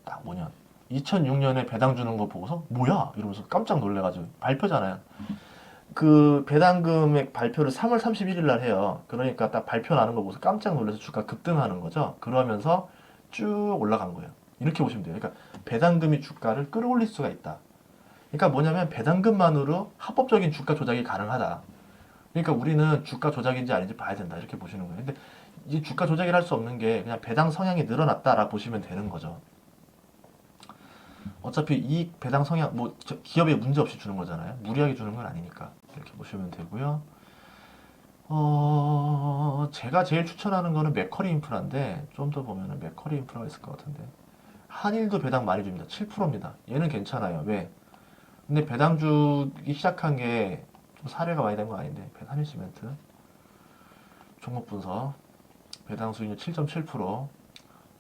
딱 5년. 2006년에 배당 주는 거 보고서 뭐야? 이러면서 깜짝 놀래가지고 발표잖아요. 그 배당 금액 발표를 3월 31일 날 해요. 그러니까 딱 발표 나는 거 보고서 깜짝 놀라서 주가 급등하는 거죠. 그러면서 쭉 올라간 거예요. 이렇게 보시면 돼요. 그러니까 배당금이 주가를 끌어올릴 수가 있다. 그러니까 뭐냐면 배당금만으로 합법적인 주가 조작이 가능하다. 그러니까 우리는 주가 조작인지 아닌지 봐야 된다. 이렇게 보시는 거예요. 근데 이 주가 조작이라 할 수 없는 게 그냥 배당 성향이 늘어났다라 보시면 되는 거죠. 어차피 이익 배당 성향 뭐 기업에 문제 없이 주는 거잖아요. 무리하게 주는 건 아니니까 이렇게 보시면 되고요. 제가 제일 추천하는 거는 맥커리 인프라인데 좀 더 보면은 맥커리 인프라가 있을 것 같은데 한일도 배당 많이 줍니다. 7%입니다. 얘는 괜찮아요. 왜? 근데 배당 주기 시작한 게 좀 사례가 많이 된 거 아닌데 한일 시멘트 종목 분석 배당 수익률 7.7%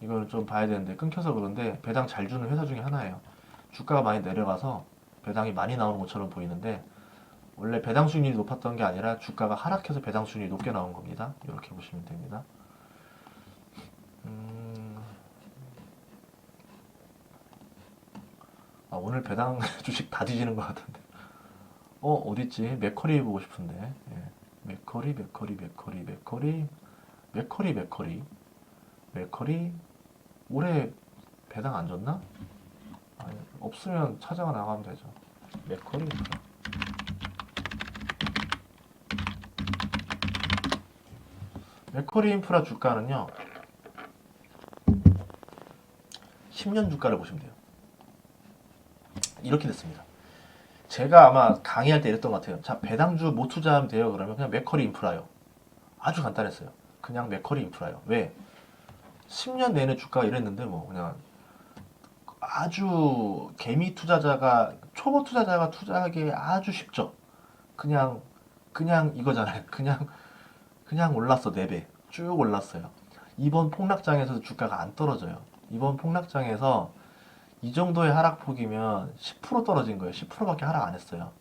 이거는 좀 봐야 되는데 끊겨서 그런데 배당 잘 주는 회사 중에 하나예요. 주가가 많이 내려가서 배당이 많이 나오는 것처럼 보이는데 원래 배당 수익률이 높았던 게 아니라 주가가 하락해서 배당 수익률이 높게 나온 겁니다. 이렇게 보시면 됩니다. 오늘 배당 주식 다 뒤지는 것 같은데. 어딨지? 맥커리 보고 싶은데. 예. 맥커리. 올해 배당 안 줬나? 아니, 없으면 찾아가 나가면 되죠. 맥커리. 맥커리 인프라 주가는요, 10년 주가를 보시면 돼요. 이렇게 됐습니다. 제가 아마 강의할 때 이랬던 것 같아요. 자, 배당주 못 투자하면 돼요. 그러면 그냥 맥커리 인프라요. 아주 간단했어요. 그냥 맥커리 인프라요. 왜? 10년 내내 주가가 이랬는데 뭐 그냥 아주 개미 투자자가 초보 투자자가 투자하기 아주 쉽죠. 그냥 이거잖아요. 그냥 올랐어. 4배 쭉 올랐어요. 이번 폭락장에서도 주가가 안 떨어져요. 이번 폭락장에서 이 정도의 하락폭이면 10% 떨어진 거예요. 10%밖에 하락 안 했어요.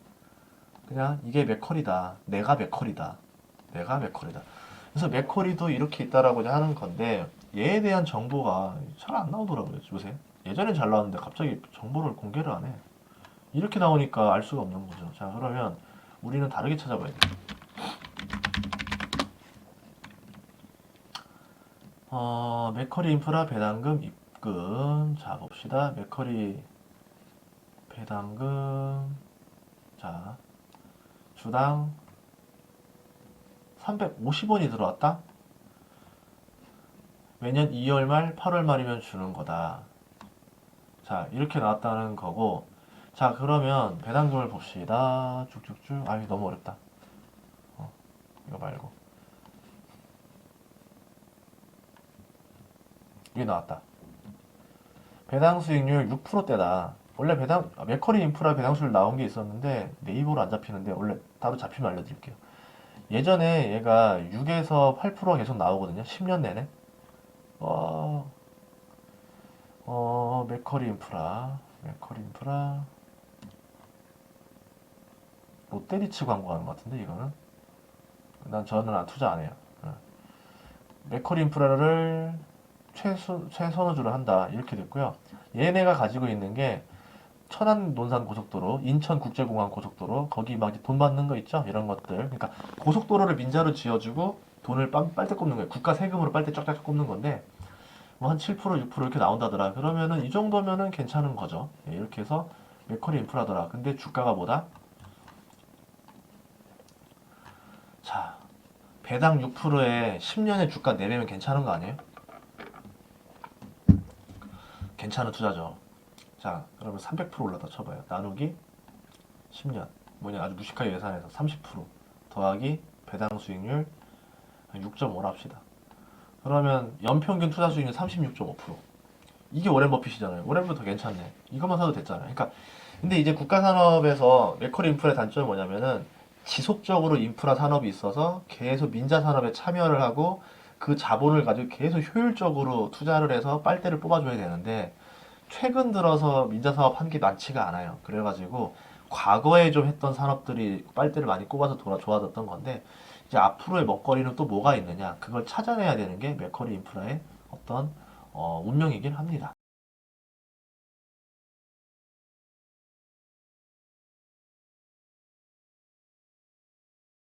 그냥 이게 맥커리다. 내가 맥커리다. 그래서 맥커리도 이렇게 있다라고 하는 건데 얘에 대한 정보가 잘 안 나오더라고요. 요새. 예전엔 잘 나왔는데 갑자기 정보를 공개를 안 해. 이렇게 나오니까 알 수가 없는 거죠. 자, 그러면 우리는 다르게 찾아봐야 돼요. 맥커리 인프라 배당금 입금. 자, 봅시다. 맥커리 배당금. 자, 주당 350원이 들어왔다? 매년 2월 말, 8월 말이면 주는 거다. 자, 이렇게 나왔다는 거고. 자, 그러면 배당금을 봅시다. 쭉쭉쭉. 아, 이거 너무 어렵다. 이거 말고. 이게 나왔다. 배당 수익률 6%대다. 원래 맥커리 인프라 배당 수익 나온 게 있었는데 네이버로 안 잡히는데 원래 따로 잡히면 알려드릴게요. 예전에 얘가 6에서 8% 계속 나오거든요. 10년 내내. 맥커리 인프라. 롯데리츠 광고하는 것 같은데 이거는. 저는 투자 안 해요. 맥커리 인프라를 최선호주로 한다. 이렇게 됐고요. 얘네가 가지고 있는 게 천안 논산 고속도로, 인천 국제공항 고속도로, 거기 막 돈 받는 거 있죠? 이런 것들. 그러니까 고속도로를 민자로 지어주고 돈을 빨대 꼽는 거예요. 국가 세금으로 빨대 쫙쫙 꼽는 건데 뭐 한 7%, 6% 이렇게 나온다더라. 그러면은 이 정도면은 괜찮은 거죠. 예, 이렇게 해서 맥커리 인프라더라. 근데 주가가 뭐다? 자, 배당 6%에 10년에 주가 4배면 괜찮은 거 아니에요? 괜찮은 투자죠. 자, 그러면 300% 올랐다 쳐봐요. 나누기 10년. 뭐냐, 아주 무식하게 계산해서 30% 더하기 배당 수익률 6.5로 합시다. 그러면 연평균 투자 수익률 36.5%. 이게 워렌 버핏이잖아요. 워렌 버핏 더 괜찮네. 이것만 사도 됐잖아요. 그러니까 근데 이제 국가 산업에서 맥커리 인프라의 단점이 뭐냐면은 지속적으로 인프라 산업이 있어서 계속 민자 산업에 참여를 하고 그 자본을 가지고 계속 효율적으로 투자를 해서 빨대를 뽑아줘야 되는데 최근 들어서 민자 사업 한 게 많지가 않아요. 그래가지고 과거에 좀 했던 산업들이 빨대를 많이 꼽아서 좋아졌던 건데 이제 앞으로의 먹거리는 또 뭐가 있느냐 그걸 찾아내야 되는 게 맥커리 인프라의 어떤 운명이긴 합니다.